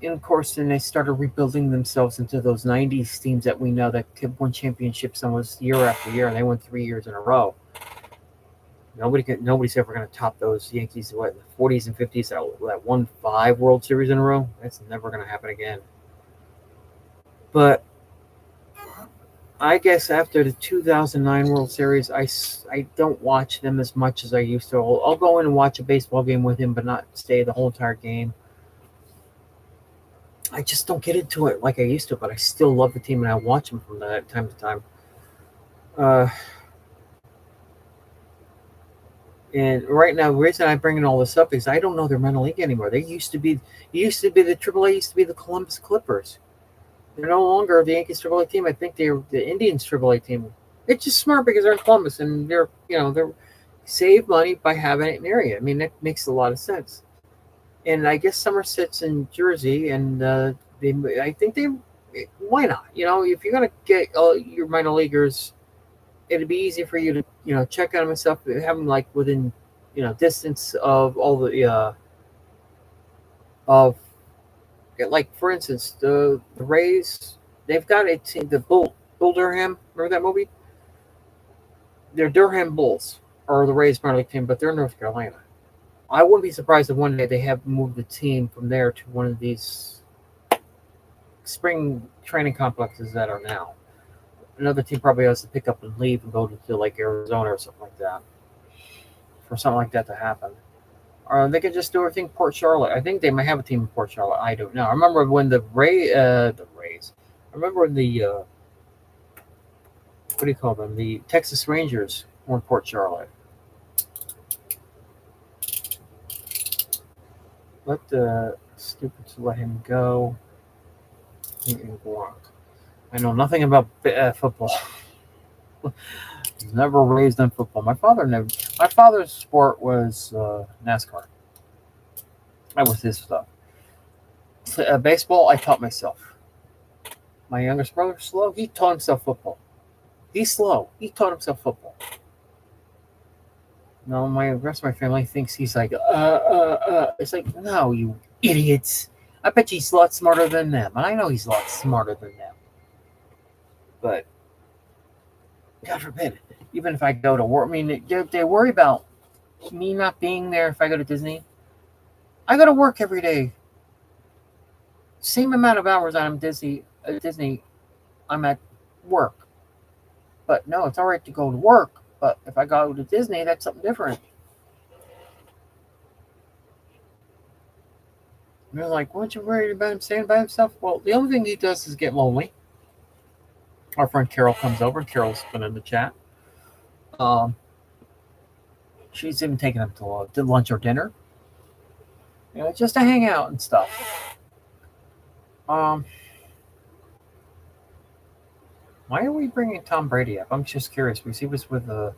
of course, then they started rebuilding themselves into those '90s teams that we know that won championships almost year after year, and they won 3 years in a row. Nobody's ever going to top those Yankees. What, in the '40s and '50s that won 5 World Series in a row? That's never going to happen again. But I guess after the 2009 World Series, I don't watch them as much as I used to. I'll go in and watch a baseball game with him, but not stay the whole entire game. I just don't get into it like I used to, but I still love the team and I watch them from time to time. Uh, and right now, the reason I'm bringing all this up is I don't know their mental league anymore. Used to be the AAA used to be the Columbus Clippers. They're no longer the Yankees AAA team. I think they're the Indians AAA team. It's just smart because they're in Columbus and they're save money by having it in the area. I mean, that makes a lot of sense. And I guess Somerset's in Jersey, and I think they, why not? If you're gonna get your minor leaguers, it'd be easy for you to check on them and stuff. Have them like within distance of all of like for instance the Rays. They've got a team, the Bull Durham. Remember that movie? They're Durham Bulls or the Rays minor league team, but they're in North Carolina. I wouldn't be surprised if one day they have moved the team from there to one of these spring training complexes that are now. Another team probably has to pick up and leave and go to like Arizona or something like that for something like that to happen. Or they could just do everything Port Charlotte. I think they might have a team in Port Charlotte. I don't know. I remember when the Rays. I remember when the what do you call them? The Texas Rangers were in Port Charlotte. Let the stupid to let him go. I know nothing about football. He's never raised on football. My father never. My father's sport was NASCAR. That was his stuff. Baseball, I taught myself. My youngest brother, slow. He taught himself football. He's slow. He taught himself football. No, my rest of my family thinks he's like, It's like, no, you idiots. I bet he's a lot smarter than them. And I know he's a lot smarter than them. But, God forbid, even if I go to work, I mean, they worry about me not being there if I go to Disney. I go to work every day. Same amount of hours I'm Disney, I'm at work. But no, it's all right to go to work. But if I go to Disney, that's something different. And they're like, "Weren't you worried about him staying by himself?" Well, the only thing he does is get lonely. Our friend Carol comes over. Carol's been in the chat. Um, she's even taking him to lunch or dinner, just to hang out and stuff. Um, why are we bringing Tom Brady up? I'm just curious because he was with the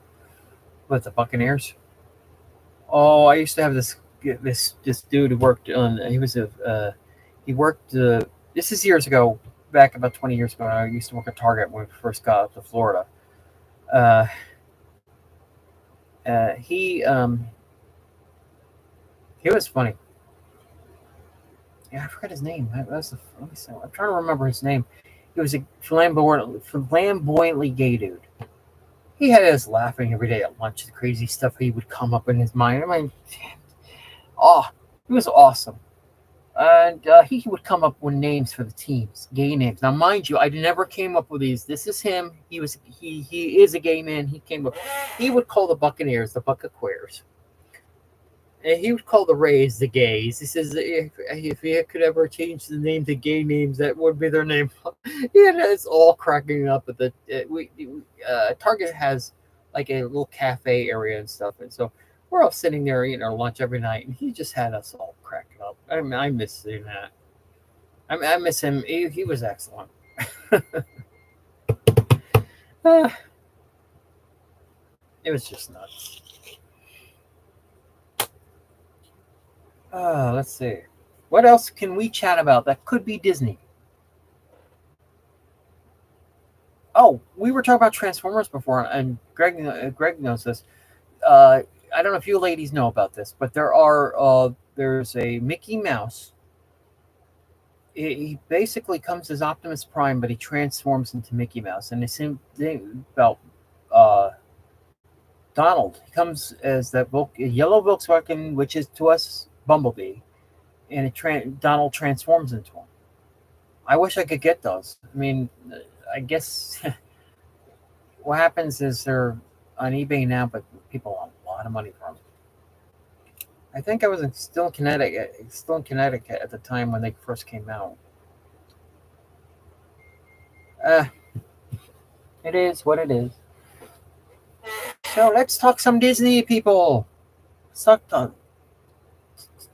Buccaneers. Oh, I used to have this dude who worked on. He worked. This is years ago, back about 20 years ago. I used to work at Target when we first got up to Florida. Uh, he was funny. Yeah, I forgot his name. Let me see. I'm trying to remember his name. He was a flamboyantly gay dude. He had us laughing every day at lunch. The crazy stuff he would come up in his mind. I mean, oh, he was awesome. And he would come up with names for the teams, gay names. Now, mind you, I never came up with these. This is him. He is a gay man. He came up. He would call the Buccaneers the Buccaqueers. And he would call the Rays the Gays. He says if he could ever change the name to gay names, that would be their name. Yeah, it's all cracking up. At the Target has like a little cafe area and stuff, and so we're all sitting there eating our lunch every night, and he just had us all cracking up. I mean, I miss seeing that. I miss him. He was excellent. uh, it was just nuts. Let's see. What else can we chat about that could be Disney? Oh, we were talking about Transformers before, and Greg knows this. I don't know if you ladies know about this, but there's a Mickey Mouse. He basically comes as Optimus Prime, but he transforms into Mickey Mouse. And the same thing about uh, Donald. He comes as that yellow Volkswagen, which is to us Bumblebee, and Donald transforms into him. I wish I could get those. I mean, I guess what happens is they're on eBay now, but people want a lot of money for them. I think I was still in Connecticut at the time when they first came out. It is what it is. So let's talk some Disney, people.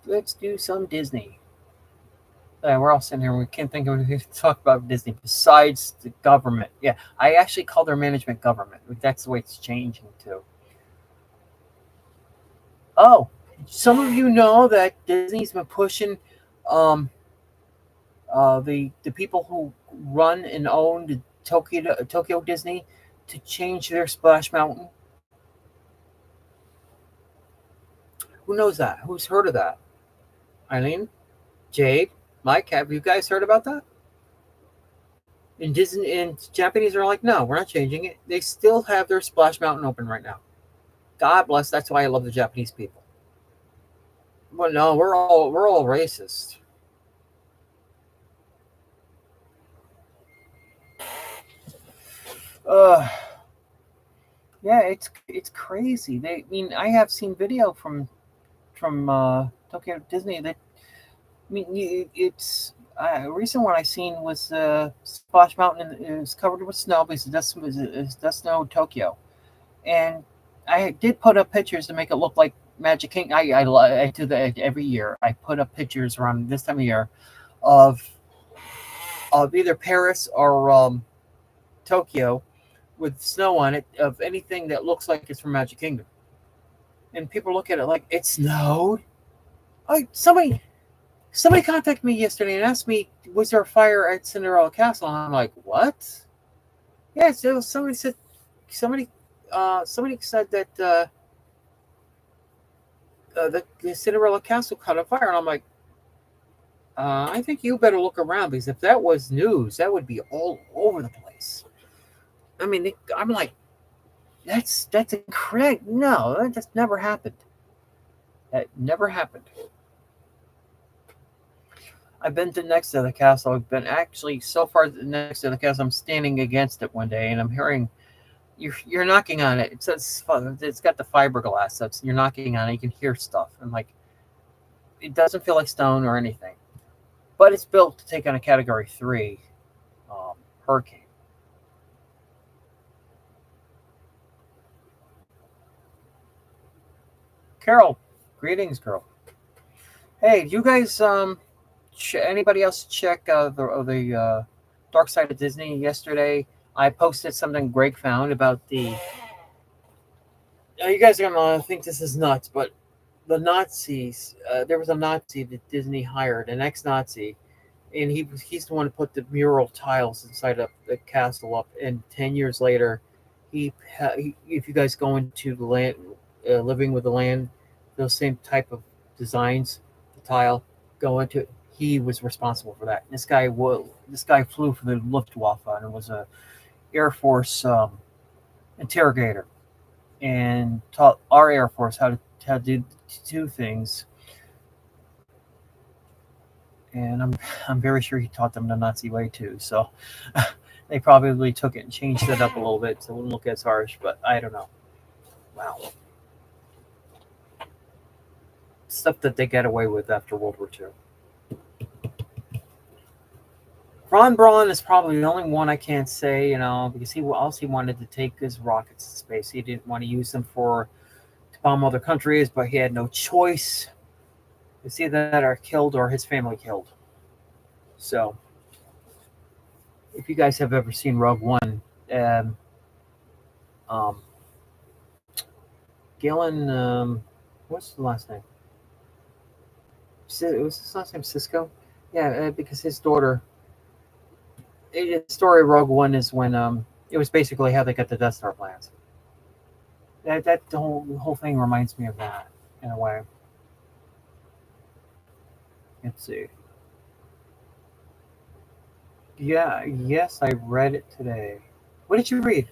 Let's do some Disney. We're all sitting here. We can't think of anything to talk about Disney besides the government. Yeah, I actually call their management government. That's the way it's changing too. Oh, some of you know that Disney's been pushing um, the people who run and own the Tokyo Disney to change their Splash Mountain. Who knows that? Who's heard of that? Eileen, Jade, Mike, have you guys heard about that? And Disney and Japanese are like, no, we're not changing it. They still have their Splash Mountain open right now. God bless. That's why I love the Japanese people. But no, we're all racist. Uh, yeah, it's crazy. I have seen video from Tokyo Disney that it's a recent one I seen was Splash Mountain. And it was covered with snow because that's snow Tokyo, and I did put up pictures to make it look like Magic King. I do that every year. I put up pictures around this time of year of either Paris or Tokyo with snow on it of anything that looks like it's from Magic Kingdom, and people look at it like it snowed. Somebody contacted me yesterday and asked me, "Was there a fire at Cinderella Castle?" And I'm like, "What?" Yes, it was, somebody said that the Cinderella Castle caught on fire, and I'm like, I think you better look around because if that was news, that would be all over the place. I mean, I'm like, that's incorrect. No, that just never happened. That never happened. I've been to next to the castle. I've been actually so far next to the castle. I'm standing against it one day, and I'm hearing you're knocking on it. It says it's got the fiberglass. So you're knocking on it. You can hear stuff, and like it doesn't feel like stone or anything, but it's built to take on a Category 3 hurricane. Carol, greetings, girl. Hey, you guys anybody else check the Dark Side of Disney yesterday? I posted something Greg found about the. You guys are gonna think this is nuts, but the Nazis. There was a Nazi that Disney hired, an ex-Nazi, and he's the one who put the mural tiles inside of the castle up. And 10 years later, if you guys go into the land, living with the land, those same type of designs, the tile go into. He was responsible for that. This guy flew for the Luftwaffe and was a Air Force interrogator and taught our Air Force how to do things. And I'm very sure he taught them the Nazi way too. So they probably took it and changed it up a little bit so it wouldn't look as harsh. But I don't know. Wow, stuff that they get away with after World War II. Ron Braun is probably the only one I can't say, because he wanted to take his rockets to space. He didn't want to use them to bomb other countries, but he had no choice. It's either that or killed or his family killed. So, if you guys have ever seen Rogue One, Galen, what's the last name? Was his last name Cisco? Yeah, because his daughter. The story of Rogue One is when it was basically how they got the Death Star plans. That the whole thing reminds me of that in a way. Let's see. Yeah, yes, I read it today. What did you read?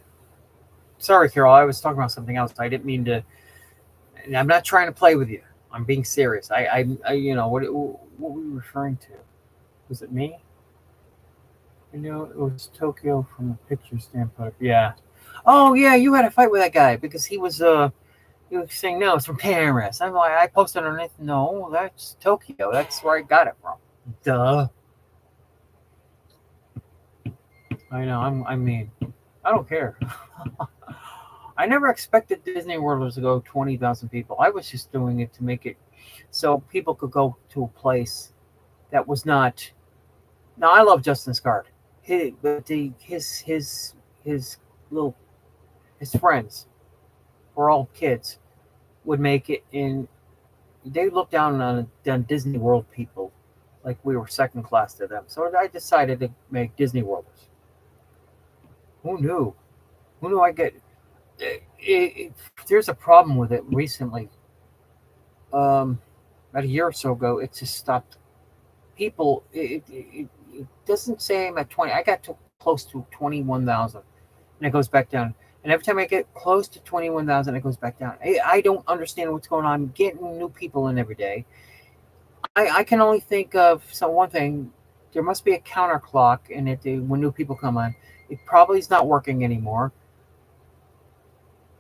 Sorry, Carol, I was talking about something else. I didn't mean to. I'm not trying to play with you. I'm being serious. I what were we referring to? Was it me? It was Tokyo from the picture standpoint. Yeah. Oh yeah, you had a fight with that guy because he was saying no, it's from Paris. I'm like, I posted on it. No, that's Tokyo. That's where I got it from. Duh. I know. I mean, I don't care. I never expected Disney World to go 20,000 people. I was just doing it to make it so people could go to a place that was not. Now I love Justin Scott. But his little his friends were all kids would make it in. They looked down on Disney World people like we were second class to them. So I decided to make Disney Worlders. Who knew? Who knew I get? There's a problem with it recently. Um, about a year or so ago, it just stopped. People, it doesn't say I'm at 20. I got to close to 21,000, and it goes back down. And every time I get close to 21,000, it goes back down. I don't understand what's going on. I'm getting new people in every day. I can only think of one thing. There must be a counter clock, and when new people come on, it probably is not working anymore.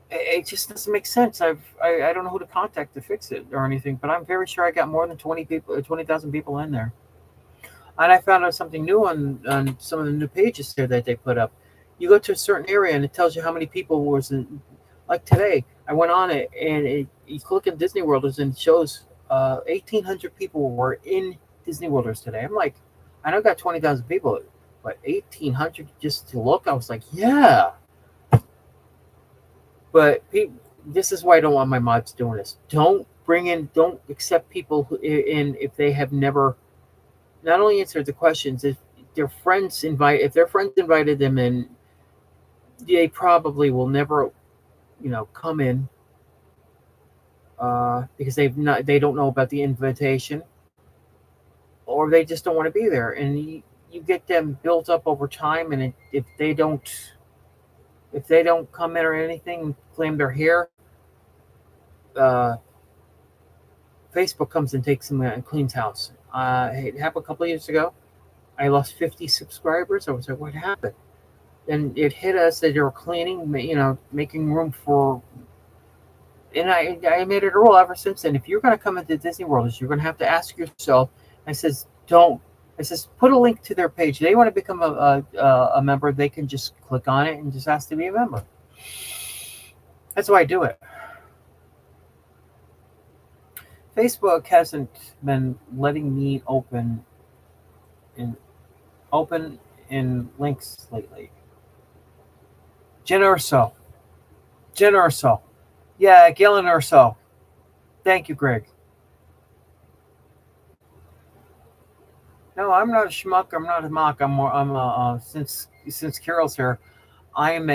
It just doesn't make sense. I don't know who to contact to fix it or anything, but I'm very sure I got more than 20,000 people in there. And I found out something new on some of the new pages there that they put up. You go to a certain area and it tells you how many people was in. Like today, I went on it and you click in Disney Worlders and it shows 1,800 people were in Disney Worlders today. I'm like, I know I got 20,000 people, but 1,800 just to look. I was like, yeah. But this is why I don't want my mods doing this. Don't accept people in if they have never not only answered the questions, if their friends invited them in, they probably will never, come in because they don't know about the invitation, or they just don't want to be there, and you get them built up over time, and if they don't come in or anything, claim they're here, uh, Facebook comes and takes them and cleans house. It happened a couple of years ago. I lost 50 subscribers. I was like, what happened? And it hit us that they were cleaning, making room for. And I made it a rule ever since then. If you're going to come into Disney World, you're going to have to ask yourself. I says, don't. I says, put a link to their page. They want to become a member. They can just click on it and just ask to be a member. That's why I do it. Facebook hasn't been letting me open in links lately. Jenna Urso. Yeah, Galen Urso. Thank you, Greg. No, I'm not a schmuck. I'm not a mock. Since Carol's here, I am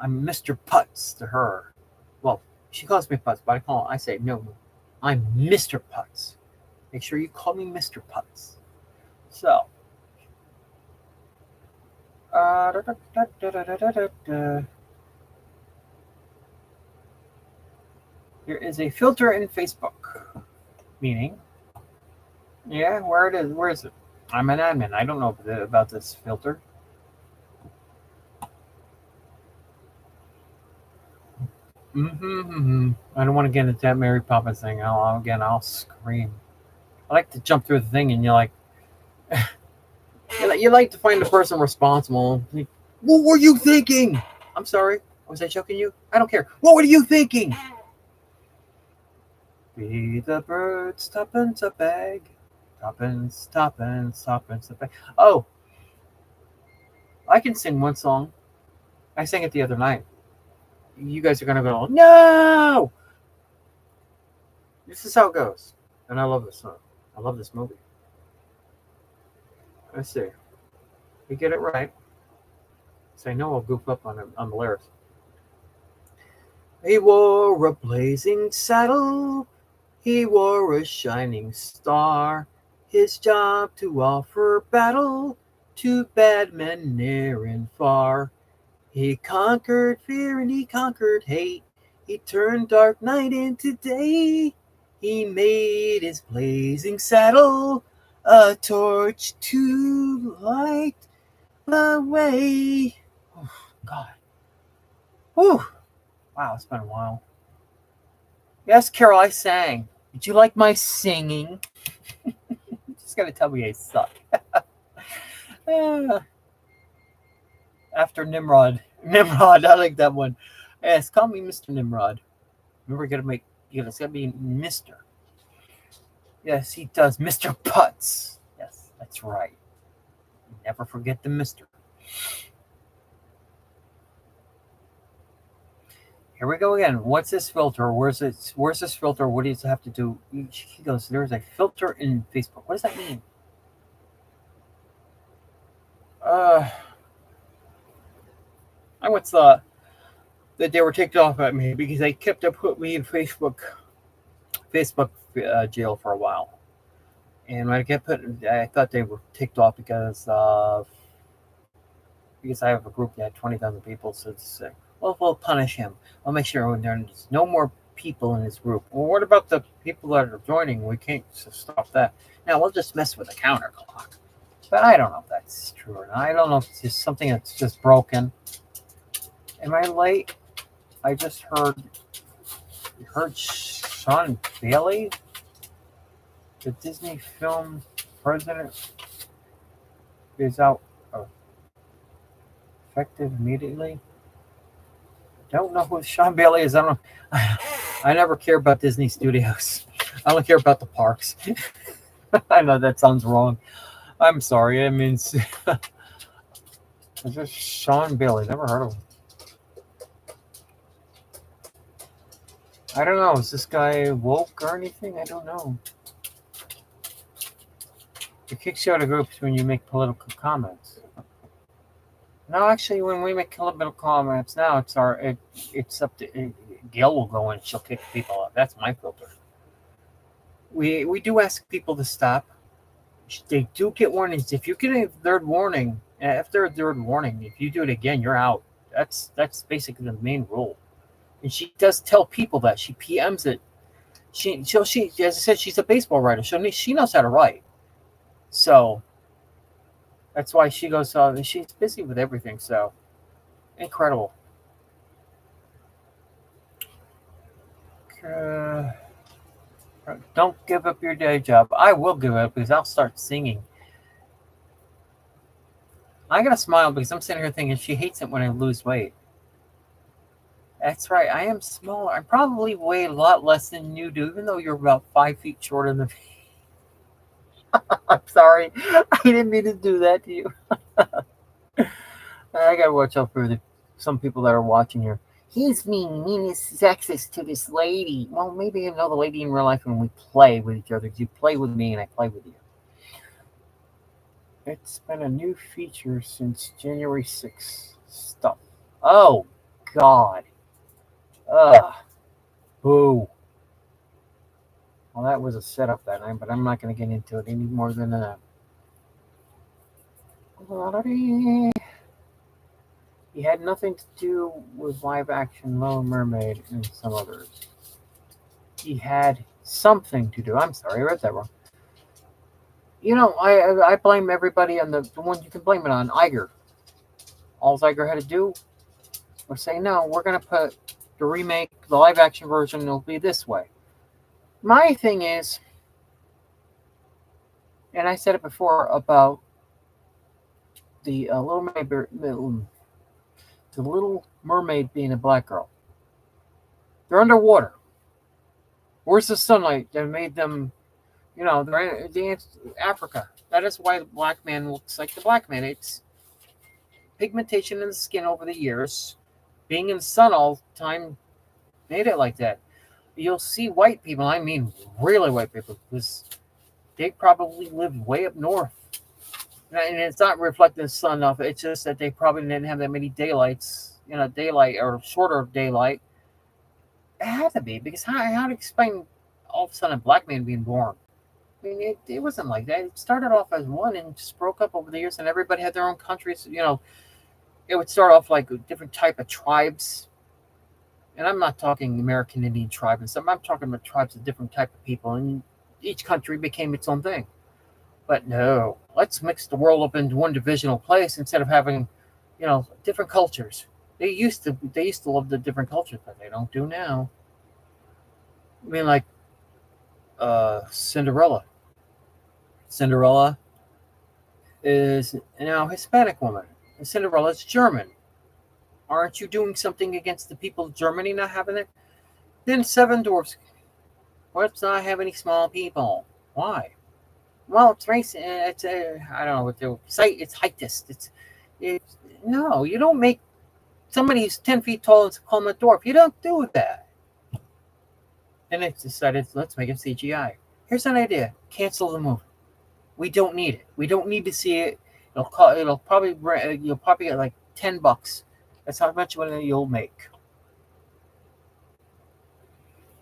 I'm Mr. Putz to her. Well, she calls me Putz, but I say no. I'm Mr. Putz. Make sure you call me Mr. Putz. So. There is a filter in Facebook, meaning, yeah, where is it? I'm an admin. I don't know about this filter. I don't want to get into that Mary Poppins thing. I'll scream. I like to jump through the thing, and you're like, you like to find the person responsible. What were you thinking? I'm sorry. Was I choking you? I don't care. What were you thinking? Be the birds, tuppence a bag. Tuppence a bag. Oh, I can sing one song. I sang it the other night. You guys are going to go, no! This is how it goes. And I love this song. I love this movie. Let's see. We get it right. So I know I'll goof up on the lyrics. He wore a blazing saddle. He wore a shining star. His job to offer battle to bad men near and far. He conquered fear and he conquered hate. He turned dark night into day. He made his blazing saddle a torch to light the way. Oh, God. Whew. Wow, it's been a while. Yes, Carol, I sang. Did you like my singing? Just gotta tell me I suck. After Nimrod. Nimrod, I like that one. Yes, call me Mr. Nimrod. Remember, it's gotta be Mr. Yes, he does. Mr. Putz. Yes, that's right. Never forget the Mr. Here we go again. What's this filter? Where's it? Where's this filter? What does it have to do? He goes, there's a filter in Facebook. What does that mean? Uh, I once thought that they were ticked off at me because they kept up put me in Facebook jail for a while. And when I get put, I thought they were ticked off because I have a group that had 20,000 people. So it's well, we'll punish him. I'll make sure there's no more people in his group. Well, what about the people that are joining? We can't stop that. Now we'll just mess with the counter clock. But I don't know if that's true or not. I don't know if it's just something that's just broken. Am I late? I just heard Sean Bailey, the Disney film president, is out effective immediately. Don't know who Sean Bailey is. I don't know. I never care about Disney Studios. I don't care about the parks. I know that sounds wrong. I'm sorry. I mean, it's just Sean Bailey. Never heard of him. I don't know. Is this guy woke or anything? I don't know. It kicks you out of groups when you make political comments. No, actually, when we make political comments now, it's up to Gail will go in. She'll kick people out. That's my filter. We do ask people to stop. They do get warnings. If you get a third warning, after a third warning, if you do it again, you're out. That's basically the main rule. And she does tell people that she PMs it. She as I said, she's a baseball writer. She knows how to write. So that's why she goes. She's busy with everything. So incredible. Don't give up your day job. I will give up because I'll start singing. I gotta smile because I'm sitting here thinking she hates it when I lose weight. That's right. I am smaller. I probably weigh a lot less than you do, even though you're about 5 feet shorter than me. I'm sorry. I didn't mean to do that to you. I gotta watch out for some people that are watching here. He's mean is sexist to this lady. Well, maybe you know the lady in real life when we play with each other. You play with me and I play with you. It's been a new feature since January 6th. Stuff. Oh, God. Ugh. Boo. Well, that was a setup that night, but I'm not going to get into it any more than that. He had nothing to do with live action Little Mermaid and some others. He had something to do. I'm sorry, I read that wrong. You know, I blame everybody on the one you can blame it on, Iger. All Iger had to do was say, no, we're going to put the remake, the live action version, it'll be this way. My thing is, and I said it before about the Little Mermaid being a black girl. They're underwater. Where's the sunlight that made them, they're in Africa. That is why the black man looks like the black man. It's pigmentation in the skin over the years. Being in the sun all the time made it like that. You'll see white people, I mean really white people, because they probably lived way up north. And it's not reflecting the sun off. It's just that they probably didn't have that many daylight or shorter daylight. It had to be, because how to explain all of a sudden a black man being born? I mean, it wasn't like that. It started off as one and just broke up over the years, and everybody had their own countries. It would start off like a different type of tribes. And I'm not talking American Indian tribe and stuff. I'm talking about tribes of different type of people, and each country became its own thing. But no, let's mix the world up into one divisional place instead of having, different cultures. They used to love the different cultures, but they don't do now. I mean, like Cinderella. Cinderella is now a Hispanic woman. And Cinderella's German. Aren't you doing something against the people of Germany not having it? Then Seven Dwarfs. Let's not have any small people. Why? Well, it's race. It's I don't know what the site. It's heightist. It's no. You don't make somebody who's 10 feet tall and call him a dwarf. You don't do that. And it's decided let's make it CGI. Here's an idea: cancel the movie. We don't need it. We don't need to see it. It'll probably you'll probably get like $10. That's how much money you'll make.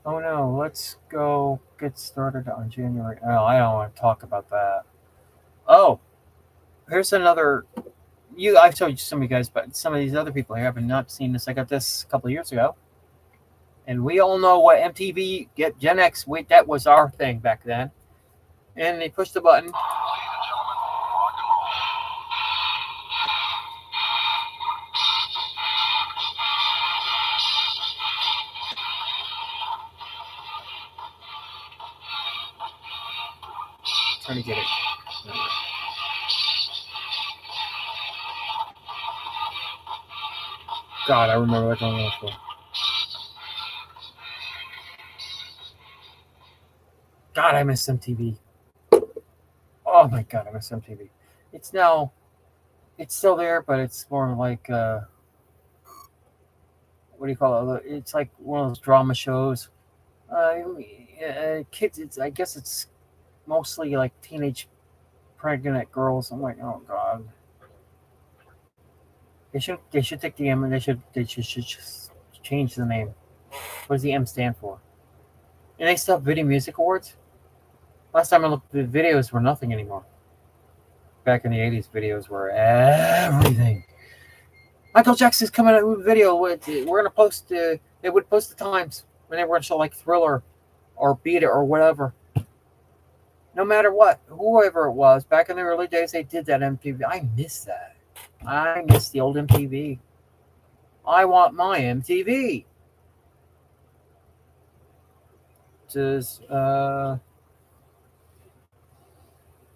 Oh no, let's go get started on January. Oh, I don't want to talk about that. Oh, here's another. I've told you some of you guys, but some of these other people here have not seen this. I got this a couple of years ago, and we all know what MTV get Gen X. Wait, that was our thing back then. And they push the button. Trying to get it. God, I remember what one was for. God, I miss MTV. Oh my God, I miss MTV. It's still there, but it's more like what do you call it? It's like one of those drama shows. Kids. I guess it's mostly like teenage pregnant girls. I'm like, oh God. They should take the M and they should just change the name. What does the M stand for? And they still have Video Music Awards. Last time I looked, the videos were nothing anymore. Back in the '80s, videos were everything. Michael Jackson's coming out with a video. We're gonna post. They would post the times when they were gonna show like Thriller, or Beat It, or whatever. No matter what, whoever it was, back in the early days, they did that MTV. I miss that. I miss the old MTV. I want my MTV.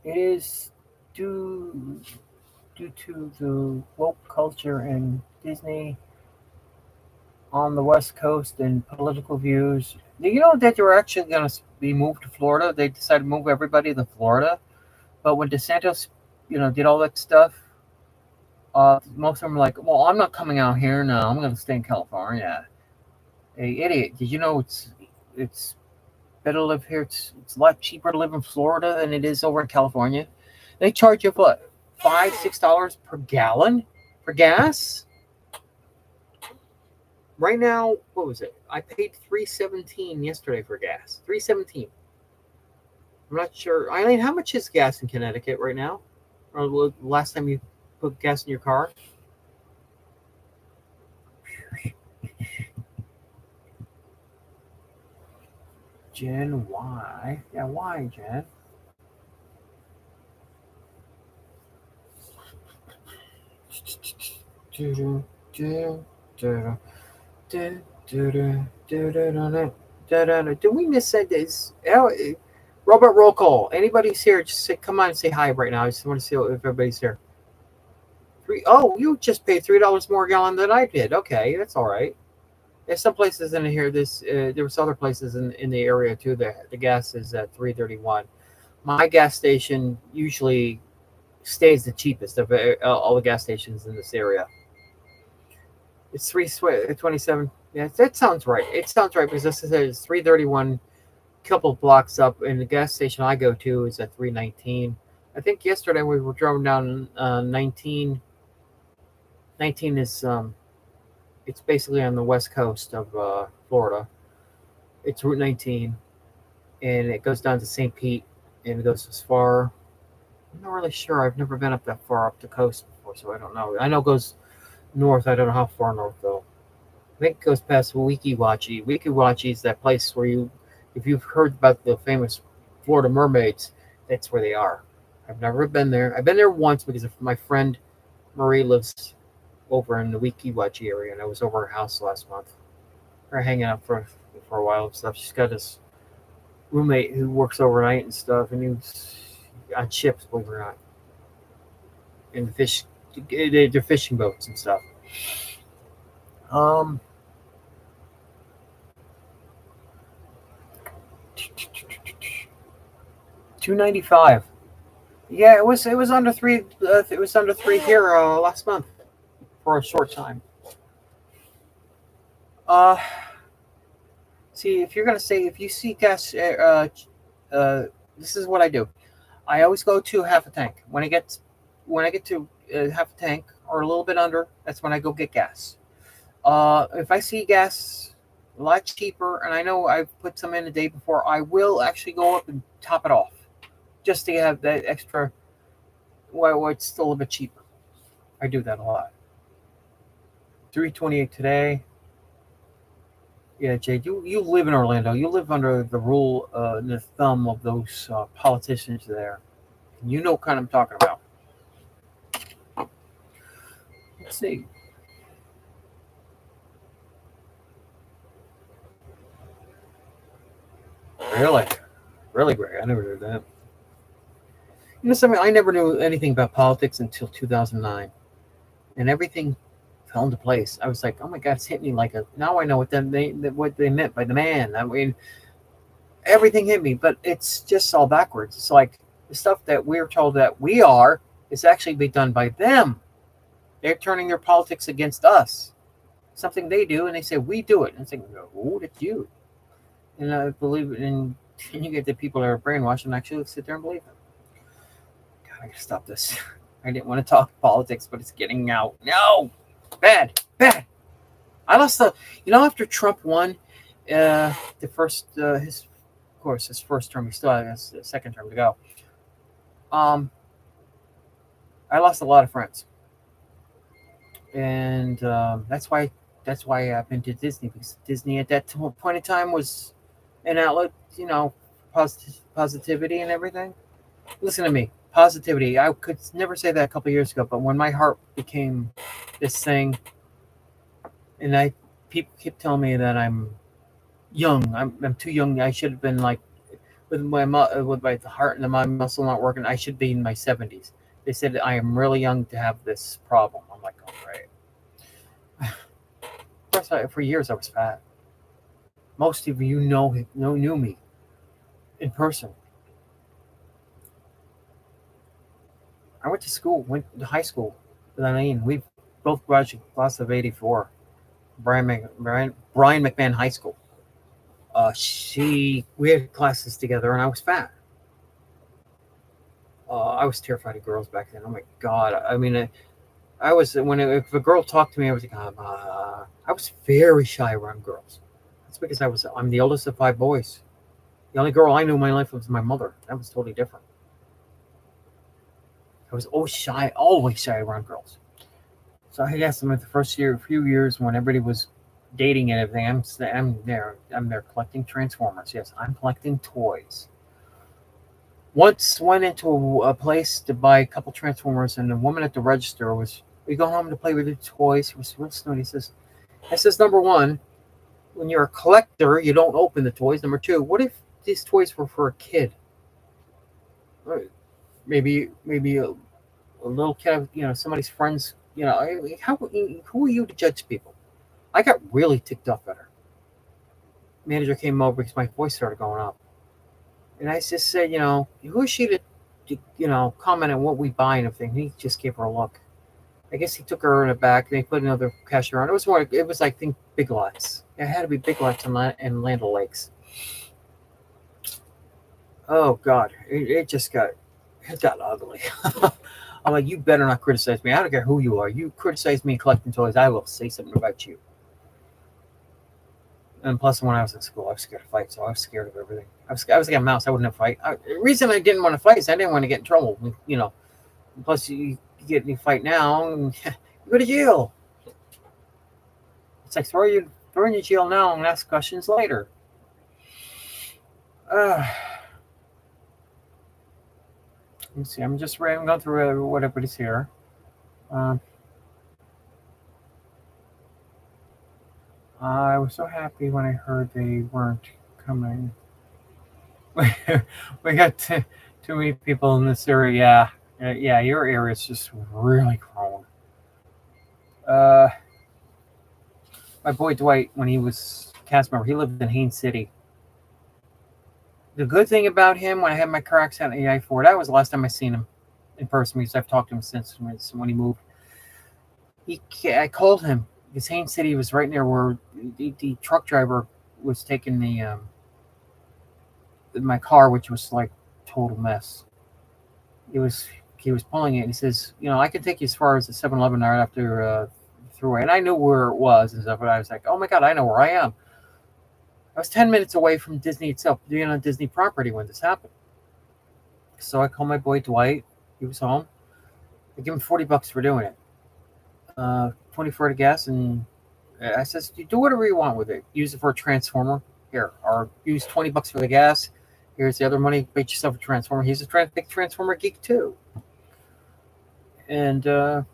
It is due to the woke culture and Disney on the West Coast and political views. Do you know that they were actually going to be moved to Florida? They decided to move everybody to Florida. But when DeSantis, did all that stuff, most of them were like, well, I'm not coming out here. No, I'm going to stay in California. Hey, idiot. Did you know it's better to live here? It's a lot cheaper to live in Florida than it is over in California. They charge you what, $5-6 per gallon for gas? Right now, what was it? I paid $3.17 yesterday for gas. $3.17. I'm not sure. Eileen, how much is gas in Connecticut right now? Or the last time you put gas in your car? Jen, why? Yeah, why, Jen? Did we miss this? Robert, roll call. Anybody's here? Just say, come on and say hi right now. I just want to see if everybody's here. Oh, you just paid $3 more a gallon than I did. Okay, that's all right. There's some places in here. There was other places in the area too. The gas is at $3.31. My gas station usually stays the cheapest of all the gas stations in this area. It's $3.27. Yeah, that sounds right. It sounds right because this is $3.31, couple blocks up, and the gas station I go to is at $3.19. I think yesterday we were driving down 19. 19 is it's basically on the west coast of Florida. It's Route 19, and it goes down to St. Pete, and it goes as far. I'm not really sure. I've never been up that far up the coast before, so I don't know. I know it goes north. I don't know how far north though. I think it goes past Weeki Wachee. Weeki Wachee is that place where if you've heard about the famous Florida mermaids, that's where they are. I've never been there. I've been there once because my friend Marie lives over in the Weeki Wachee area, and I was over her house last month. We're hanging out for a while and stuff. She's got this roommate who works overnight and stuff, and he was on ships, believe it or not. And the fish their fishing boats and stuff. Um, 295. Yeah, it was under three. It was under three here last month for a short time. Uh, See, if you're gonna say if you see gas, this is what I do. I always go to half a tank. When I get to half a tank or a little bit under, that's when I go get gas. If I see gas a lot cheaper, and I know I've put some in the day before, I will actually go up and top it off just to have that extra. Well, it's still a bit cheaper. I do that a lot. 328 today. Yeah, Jade, you live in Orlando. You live under the rule, the thumb of those politicians there. You know what kind I'm talking about. Let's see. Really? Really great. I never knew that. Something I never knew anything about politics until 2009, and everything fell into place. I was like, oh my god, it's hit me like a. Now I know what they meant by the man. I mean, everything hit me, but it's just all backwards. It's like the stuff that we're told that we are is actually being done by them. They're turning their politics against us. Something they do, and they say we do it. And it's like, no, it's you. And I believe it, and you get the people that are brainwashed and actually sit there and believe it. God, I gotta stop this. I didn't want to talk politics, but it's getting out. No, bad, bad. I lost after Trump won, the first, of course, his first term. He still has a second term to go. Um, I lost a lot of friends, and that's why I've been to Disney, because Disney at that point in time was an outlet, positivity and everything. Listen to me, positivity. I could never say that a couple of years ago, but when my heart became this thing, and people keep telling me that I'm young. I'm too young. I should have been like with my heart and my muscle not working. I should be in my 70s. They said I am really young to have this problem. I'm like, oh great. Of course, for years I was fat. Most of you knew me in person. I went to high school with Eileen. We both graduated class of '84, Brian McMahon High School. We had classes together, and I was fat. I was terrified of girls back then. Oh my god! I mean, I was if a girl talked to me, I was like, I was very shy around girls. That's because I'm the oldest of five boys. The only girl I knew in my life was my mother. That was totally different. I was always shy around girls. So I asked them at the few years when everybody was dating and everything. I'm there collecting Transformers. Yes, I'm collecting toys. Once went into a place to buy a couple Transformers, and the woman at the register was, "We go home to play with your toys." He was real snooty. I says, number one, when you're a collector, you don't open the toys. Number two, what if these toys were for a kid? Maybe a little kid, somebody's friends. Who are you to judge people? I got really ticked off at her. Manager came over because my voice started going up. And I just said, who is she to comment on what we buy and everything? He just gave her a look. I guess he took her in the back and they put another cashier on. It was like, think Big Lots. It had to be Big Lots and Land O'Lakes. Oh God, it got ugly. I'm like, you better not criticize me. I don't care who you are. You criticize me collecting toys, I will say something about you. And plus, when I was in school, I was scared to fight, so I was scared of everything. I was like a mouse. I wouldn't fight. The reason I didn't want to fight is I didn't want to get in trouble. Plus, you get in a fight now, and you go to jail. It's like throw you in jail now and ask questions later. Let me see. I'm going through what everybody's here. I was so happy when I heard they weren't coming. We got too many people in this area. Yeah, your area is just really grown. Uh, my boy Dwight, when he was a cast member, he lived in Haines City. The good thing about him, when I had my car accident in the I-4, that was the last time I seen him in person because I've talked to him since when he moved. I called him because Haines City was right near where the truck driver was taking my car, which was like total mess. It was he was pulling it, and he says, I can take you as far as the 7-Eleven right after throughway, and I knew where it was and stuff. But I was like, oh my god, I know where I am. I was 10 minutes away from Disney itself, being on Disney property when this happened. So I called my boy Dwight. He was home. I give him $40 for doing it. 24 to gas, and I says, you do whatever you want with it. Use it for a transformer here, or use $20 for the gas. Here's the other money. Make yourself a transformer. He's a big transformer geek too. And I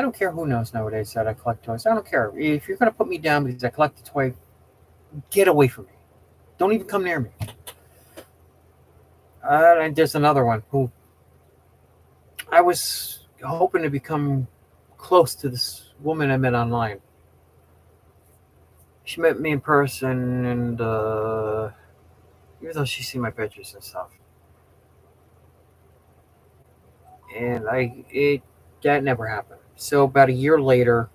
don't care who knows nowadays that I collect toys. I don't care if you're going to put me down because I collect a toy. Get away from me. Don't even come near me. And there's another one who I was hoping to become close to this woman I met online. She met me in person, and even though she's seen my pictures and stuff, and that never happened. So about a year later,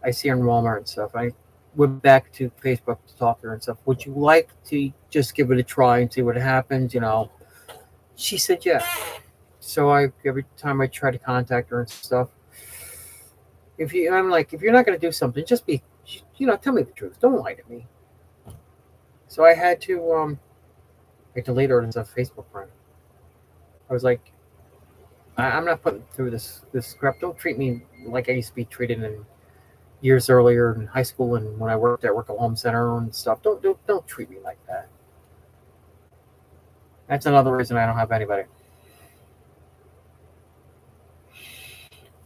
I see her in Walmart and stuff. I went back to Facebook to talk to her and stuff. Would you like to just give it a try and see what happens? She said yeah. So every time I try to contact her and stuff, I'm like, if you're not going to do something, just be, tell me the truth. Don't lie to me. So I had to delete her as a Facebook friend. I was like, I'm not putting through this crap. Don't treat me like I used to be treated in years earlier in high school and when I worked at Work Home Center and stuff. Don't treat me like that. That's another reason I don't have anybody.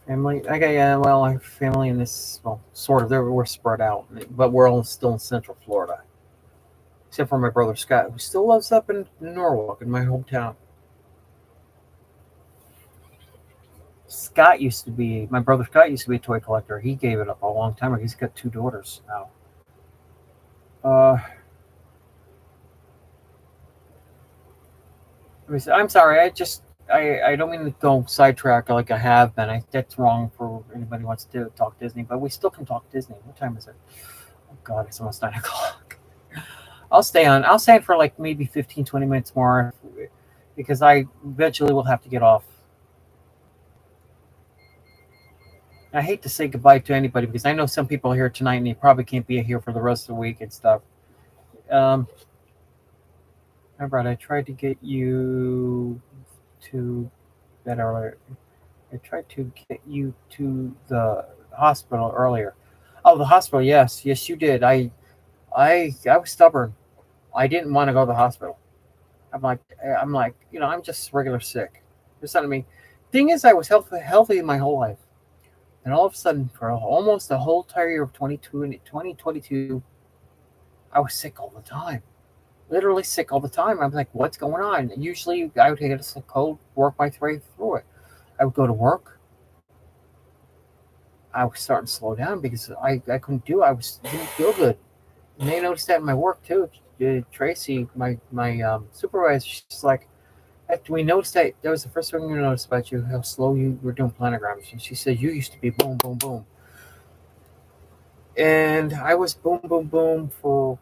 Family, I have family in this, sort of. We're spread out, but we're all still in Central Florida, except for my brother Scott, who still lives up in Norwalk, in my hometown. My brother Scott used to be a toy collector. He gave it up a long time ago. He's got 2 daughters now. I'm sorry. I don't mean to go sidetrack like I have been. That's wrong for anybody who wants to talk Disney, but we still can talk Disney. What time is it? Oh God, it's almost 9 o'clock. I'll stay on for like maybe 15, 20 minutes more because I eventually will have to get off. I hate to say goodbye to anybody because I know some people are here tonight and they probably can't be here for the rest of the week and stuff. Remember, I tried to get you to that earlier. I tried to get you to the hospital earlier. Oh, the hospital, yes, you did. I was stubborn. I didn't want to go to the hospital. I'm like, I'm just regular sick. There's something to me. Thing is, I was healthy my whole life. And all of a sudden, for almost the whole entire year of 2022, I was sick all the time. Literally sick all the time. I'm like, what's going on? And usually, I would get a cold, work my way through it. I would go to work. I was starting to slow down because I couldn't do it. Didn't feel good. And they noticed that in my work, too. Tracy, my supervisor, she's like, we noticed that was the first thing we noticed about you, how slow you were doing planograms. And she said, you used to be boom, boom, boom. And I was boom, boom, boom for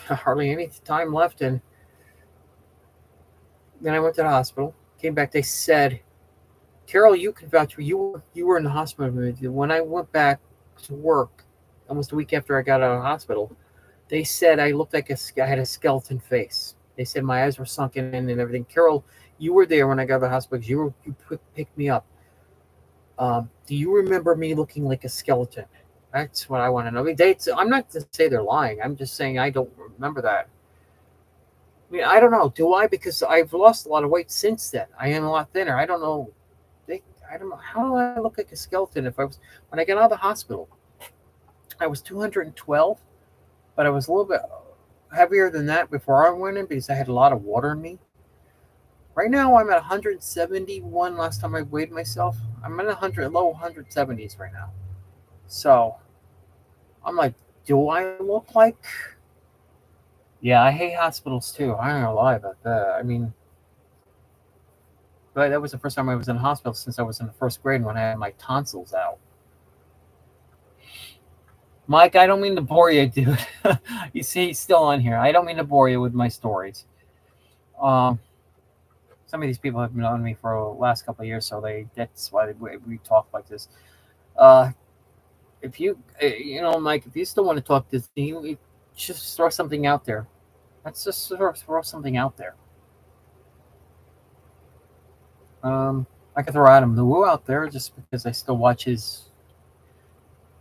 hardly any time left. And then I went to the hospital, came back. They said, Carol, you can vouch for you were in the hospital. When I went back to work, almost a week after I got out of the hospital, they said I looked like I had a skeleton face. They said my eyes were sunken in and everything. Carol, you were there when I got to the hospital. You picked me up. Do you remember me looking like a skeleton? That's what I want to know. I'm not to say they're lying. I'm just saying I don't remember that. I mean, I don't know. Do I? Because I've lost a lot of weight since then. I am a lot thinner. I don't know. I don't know. How do I look like a skeleton? When I got out of the hospital, I was 212, but I was a little bit heavier than that before I went in because I had a lot of water in me. Right now, I'm at 171 last time I weighed myself. I'm in low 170s right now. So I'm like, do I look like? Yeah, I hate hospitals too. I don't know lie about that. I mean, but that was the first time I was in a hospital since I was in the first grade when I had my tonsils out. Mike, I don't mean to bore you, dude. You see, he's still on here. I don't mean to bore you with my stories. Um, some of these people have known me for the last couple of years, so that's why we talk like this. Uh, if you, Mike, if you still want to talk Disney, you just throw something out there. Let's just throw something out there. I could throw Adam Liu out there just because I still watch his.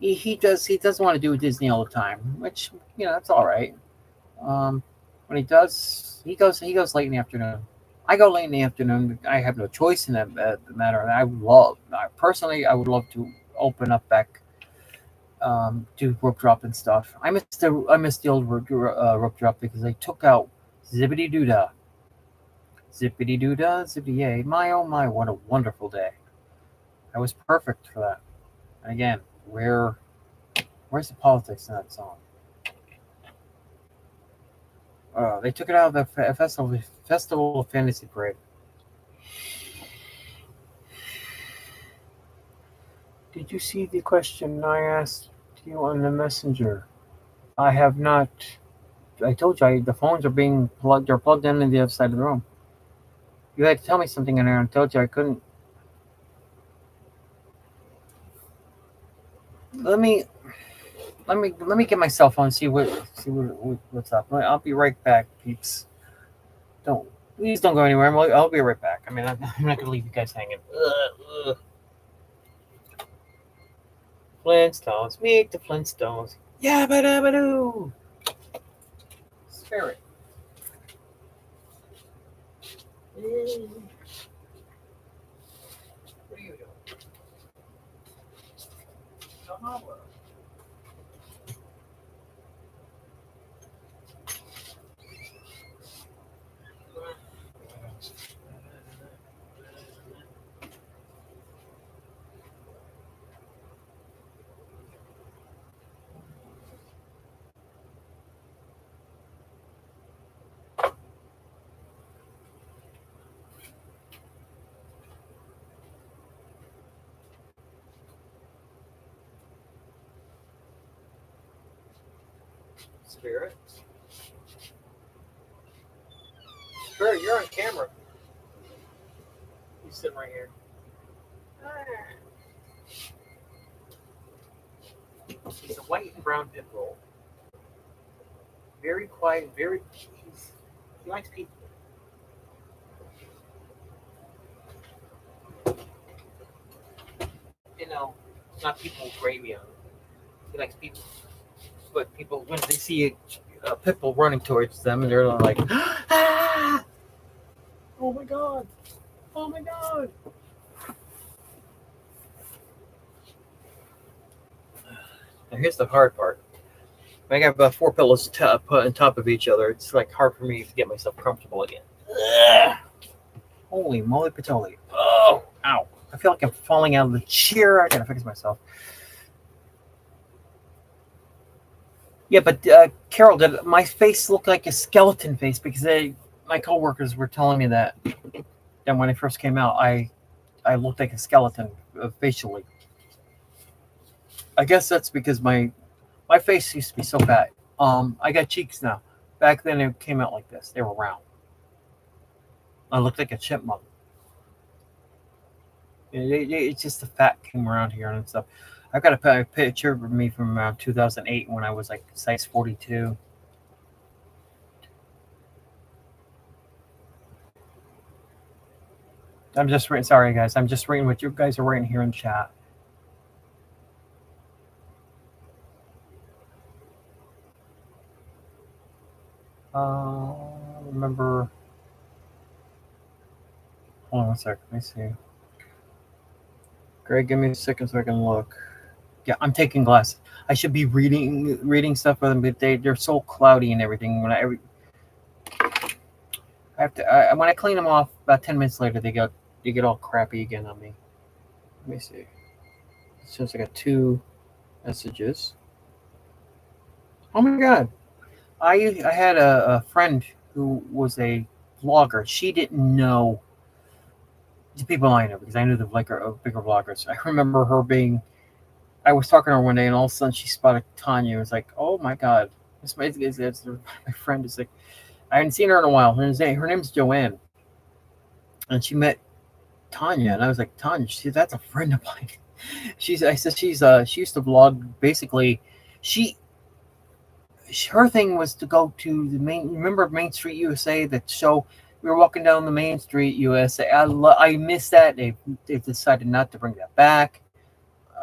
He doesn't want to do Disney all the time, which that's all right. Um, when he does, he goes late in the afternoon. I go late in the afternoon. I have no choice in that matter. And personally, I would love to open up back, do rope drop and stuff. I miss the old rope drop because they took out Zippity Doodah, Zippity Doodah, Zippity Yay. My oh my, what a wonderful day! I was perfect for that. And again, where's the politics in that song? They took it out of the Festival of Fantasy Parade. Did you see the question I asked you on the messenger? I have not. I told you the phones are being plugged. They're plugged in the other side of the room. You had to tell me something in there, and I told you I couldn't. Let me get my cell phone and what's up. I'll be right back, peeps. Please don't go anywhere. I'll be right back. I mean, I'm not gonna leave you guys hanging. Flintstones, meet the Flintstones. Yabba dabba doo. Spirit. What are you doing? Spirit. Spirit, you're on camera. You're sitting right here. He's a white and brown pit bull. Very quiet, he likes people. Not people with gravy on. He likes people. But people, when they see a pit bull running towards them, and they're like, ah! Oh my god! Oh my god! Now here's the hard part. I got about 4 pillows put on top of each other. It's like hard for me to get myself comfortable again. Ugh. Holy moly patoli. Oh, ow. I feel like I'm falling out of the chair. I gotta fix myself. Yeah, but Carol, did my face look like a skeleton face? Because my coworkers were telling me that when I first came out, I looked like a skeleton facially. I guess that's because my face used to be so fat. I got cheeks now. Back then, it came out like this. They were round. I looked like a chipmunk. It's just the fat came around here and stuff. I've got a picture of me from around 2008 when I was like size 42. I'm just reading. Sorry, guys. I'm just reading what you guys are writing here in chat. Remember. Hold on one sec. Let me see. Greg, give me a second so I can look. Yeah, I'm taking glasses. I should be reading stuff for them, but they're so cloudy and everything. When I have to when I clean them off, about 10 minutes later, they get all crappy again on me. Let me see. It shows I got 2 messages. Oh my god. I had a friend who was a vlogger. She didn't know the people I know because I knew the bigger vloggers. I remember her being. I was talking to her one day, and all of a sudden she spotted Tanya. It was like, oh my god, my friend. Is like, I hadn't seen her in a while. Her name's Joanne, and she met Tanya, and I was like, Tanya, that's a friend of mine. I said she used to vlog basically. She her thing was to go to the main. Remember Main Street USA, that show? We were walking down the Main Street USA. I missed that. They decided not to bring that back.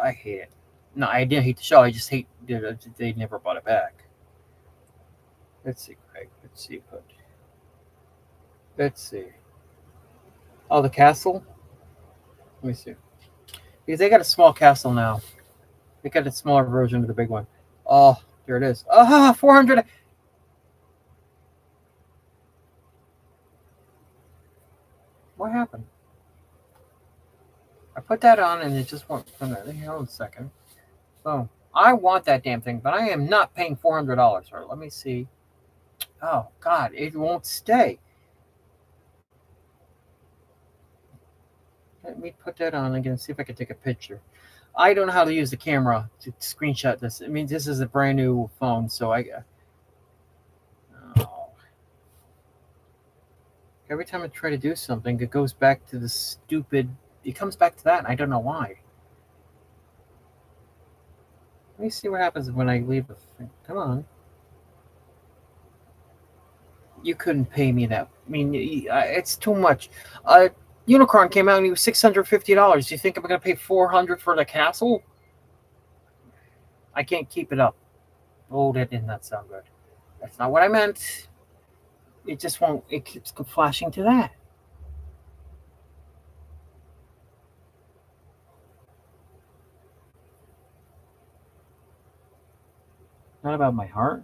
I hate it. No, I didn't hate the show. I just hate they never brought it back. Let's see, Greg. Let's see. Let's see. Oh, the castle. Let me see. Because they got a small castle now. They got a smaller version of the big one. Oh, there it is. 400. What happened? I put that on and it just went. Hold on a second. Oh, I want that damn thing, but I am not paying $400 for it. Let me see. Oh God, it won't stay. Let me put that on again. See if I can take a picture. I don't know how to use the camera to screenshot this. I mean, this is a brand new phone, so oh. Every time I try to do something, it goes back to the stupid. It comes back to that, and I don't know why. Let me see what happens when I leave the thing. Come on. You couldn't pay me that. I mean, it's too much. Unicron came out and he was $650. Do you think I'm going to pay $400 for the castle? I can't keep it up. Oh, that did not sound good. That's not what I meant. It just won't. It keeps flashing to that. Not about my heart.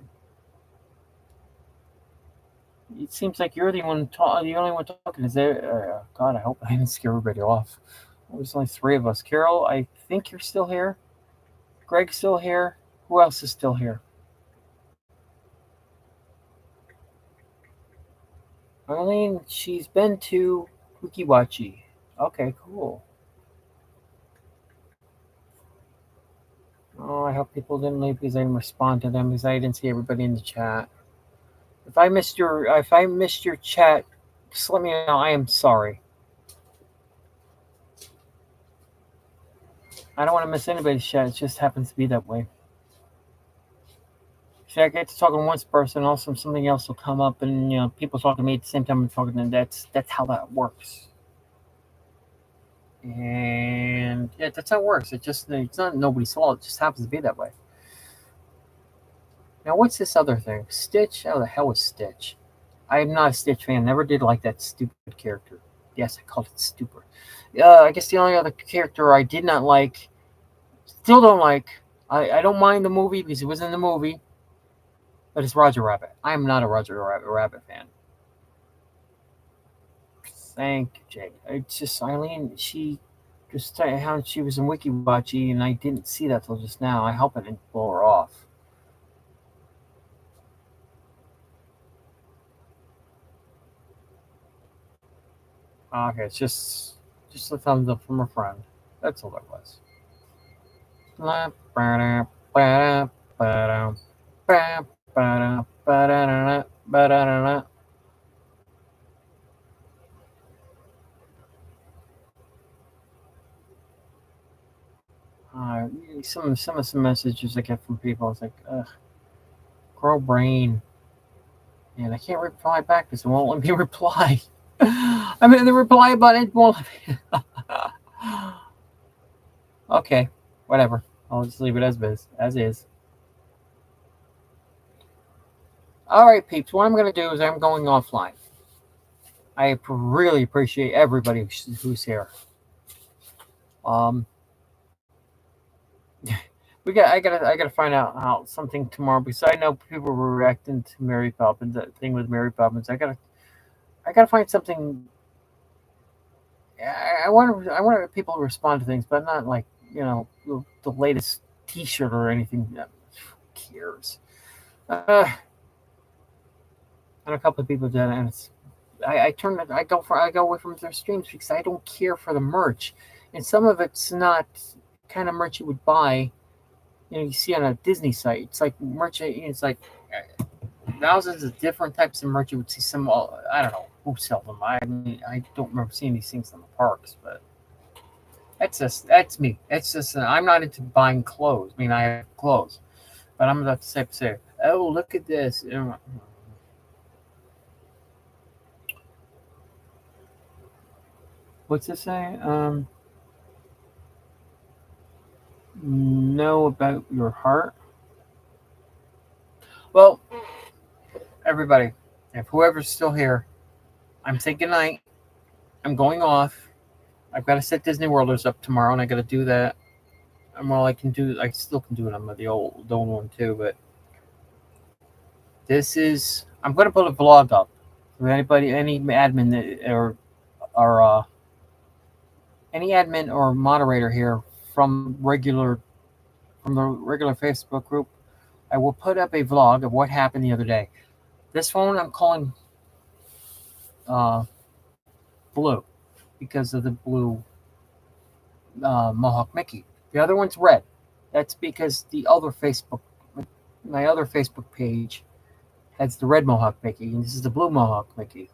It seems like you're the only one talking. Is there? God, I hope I didn't scare everybody off. There's only 3 of us. Carol, I think you're still here. Greg's still here. Who else is still here? Arlene, she's been to Wikiwachi. Okay, cool. Oh, I hope people didn't leave because I didn't respond to them because I didn't see everybody in the chat. If I missed your chat, just let me know. I am sorry. I don't want to miss anybody's chat. It just happens to be that way. See, I get to talk to one person, also something else will come up, and people talking to me at the same time I'm talking to them. That's how that works. And yeah, that's how it works. It's not nobody's fault. It just happens to be that way. Now, what's this other thing? Stitch? How the hell is Stitch? I am not a Stitch fan. Never did like that stupid character. Yes, I called it stupid. I guess the only other character I did not like, still don't like. I don't mind the movie because it was in the movie, but it's Roger Rabbit. I am not a Roger Rabbit fan. Thank you, Jake. It's just Eileen. She just how she was in Wikiwachi, and I didn't see that till just now. I hope I didn't blow her off. Okay, it's just a thumbs up from a friend. That's all it was. Some messages I get from people. I was like, ugh, grow brain, and I can't reply back because it won't let me reply. I mean, the reply button won't let me. Okay, whatever. I'll just leave it as is. All right, peeps. What I'm going to do is I'm going offline. I really appreciate everybody who's here. I gotta find out how something tomorrow because I know people were reacting to Mary Poppins, that thing with Mary Poppins. I gotta find something I want people to respond to things, but not like the latest T-shirt or anything. Who cares? And a couple of people did, and I go away from their streams because I don't care for the merch, and some of it's not kind of merch you would buy. You see on a Disney site. It's like merch. It's like thousands of different types of merch. You would see some. I don't know who sell them. I mean, I don't remember seeing these things in the parks, but that's me. It's just I'm not into buying clothes. I mean, I have clothes, but I'm not the type to say, "Oh, look at this." What's this say? Know about your heart. Well, everybody, if whoever's still here, I'm saying goodnight. I'm going off. I've got to set Disney Worlders up tomorrow, and I got to do that. And while I still can do it on the old one too. But I'm going to put a vlog up. For anybody, any admin or any admin or moderator here from the regular Facebook group, I will put up a vlog of what happened the other day. This phone I'm calling uh, blue because of the blue Mohawk Mickey. The other one's red. That's because my other Facebook page has the red Mohawk Mickey, and this is the blue Mohawk Mickey.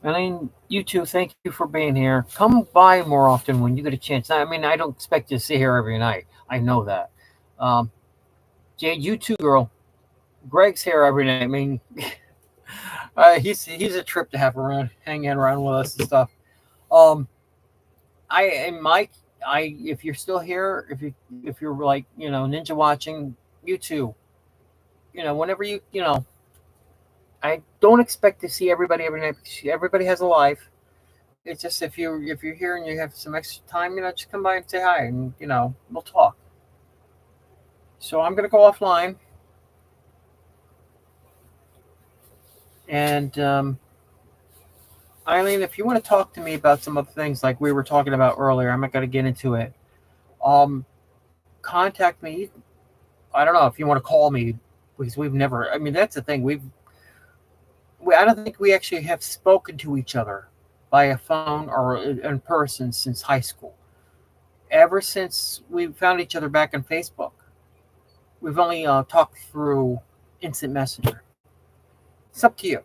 I mean, you two, thank you for being here. Come by more often when you get a chance. I mean, I don't expect you to sit here every night. I know that. Um, Jade, you too, girl. Greg's here every night. I mean, he's a trip to have around, hanging around with us and stuff. Um, I and Mike, if you're still here, if you're like ninja watching, you too. Whenever I don't expect to see everybody every night because everybody has a life. It's just if you're here and you have some extra time, just come by and say hi, and we'll talk. So I'm gonna go offline, and Eileen, if you want to talk to me about some other things like we were talking about earlier, I'm not gonna get into it. Um, Contact me. I don't know if you want to call me because we've never. I mean, that's the thing. I don't think we actually have spoken to each other by a phone or in person since high school. Ever since we found each other back on Facebook, we've only talked through instant messenger. It's up to you.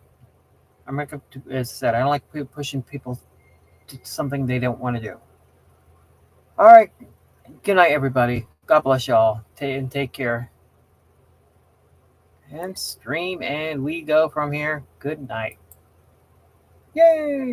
I'm not going to, as I said, I don't like pushing people to something they don't want to do. All right. Good night, everybody. God bless y'all. And take care. And stream, and we go from here. Good night. Yay!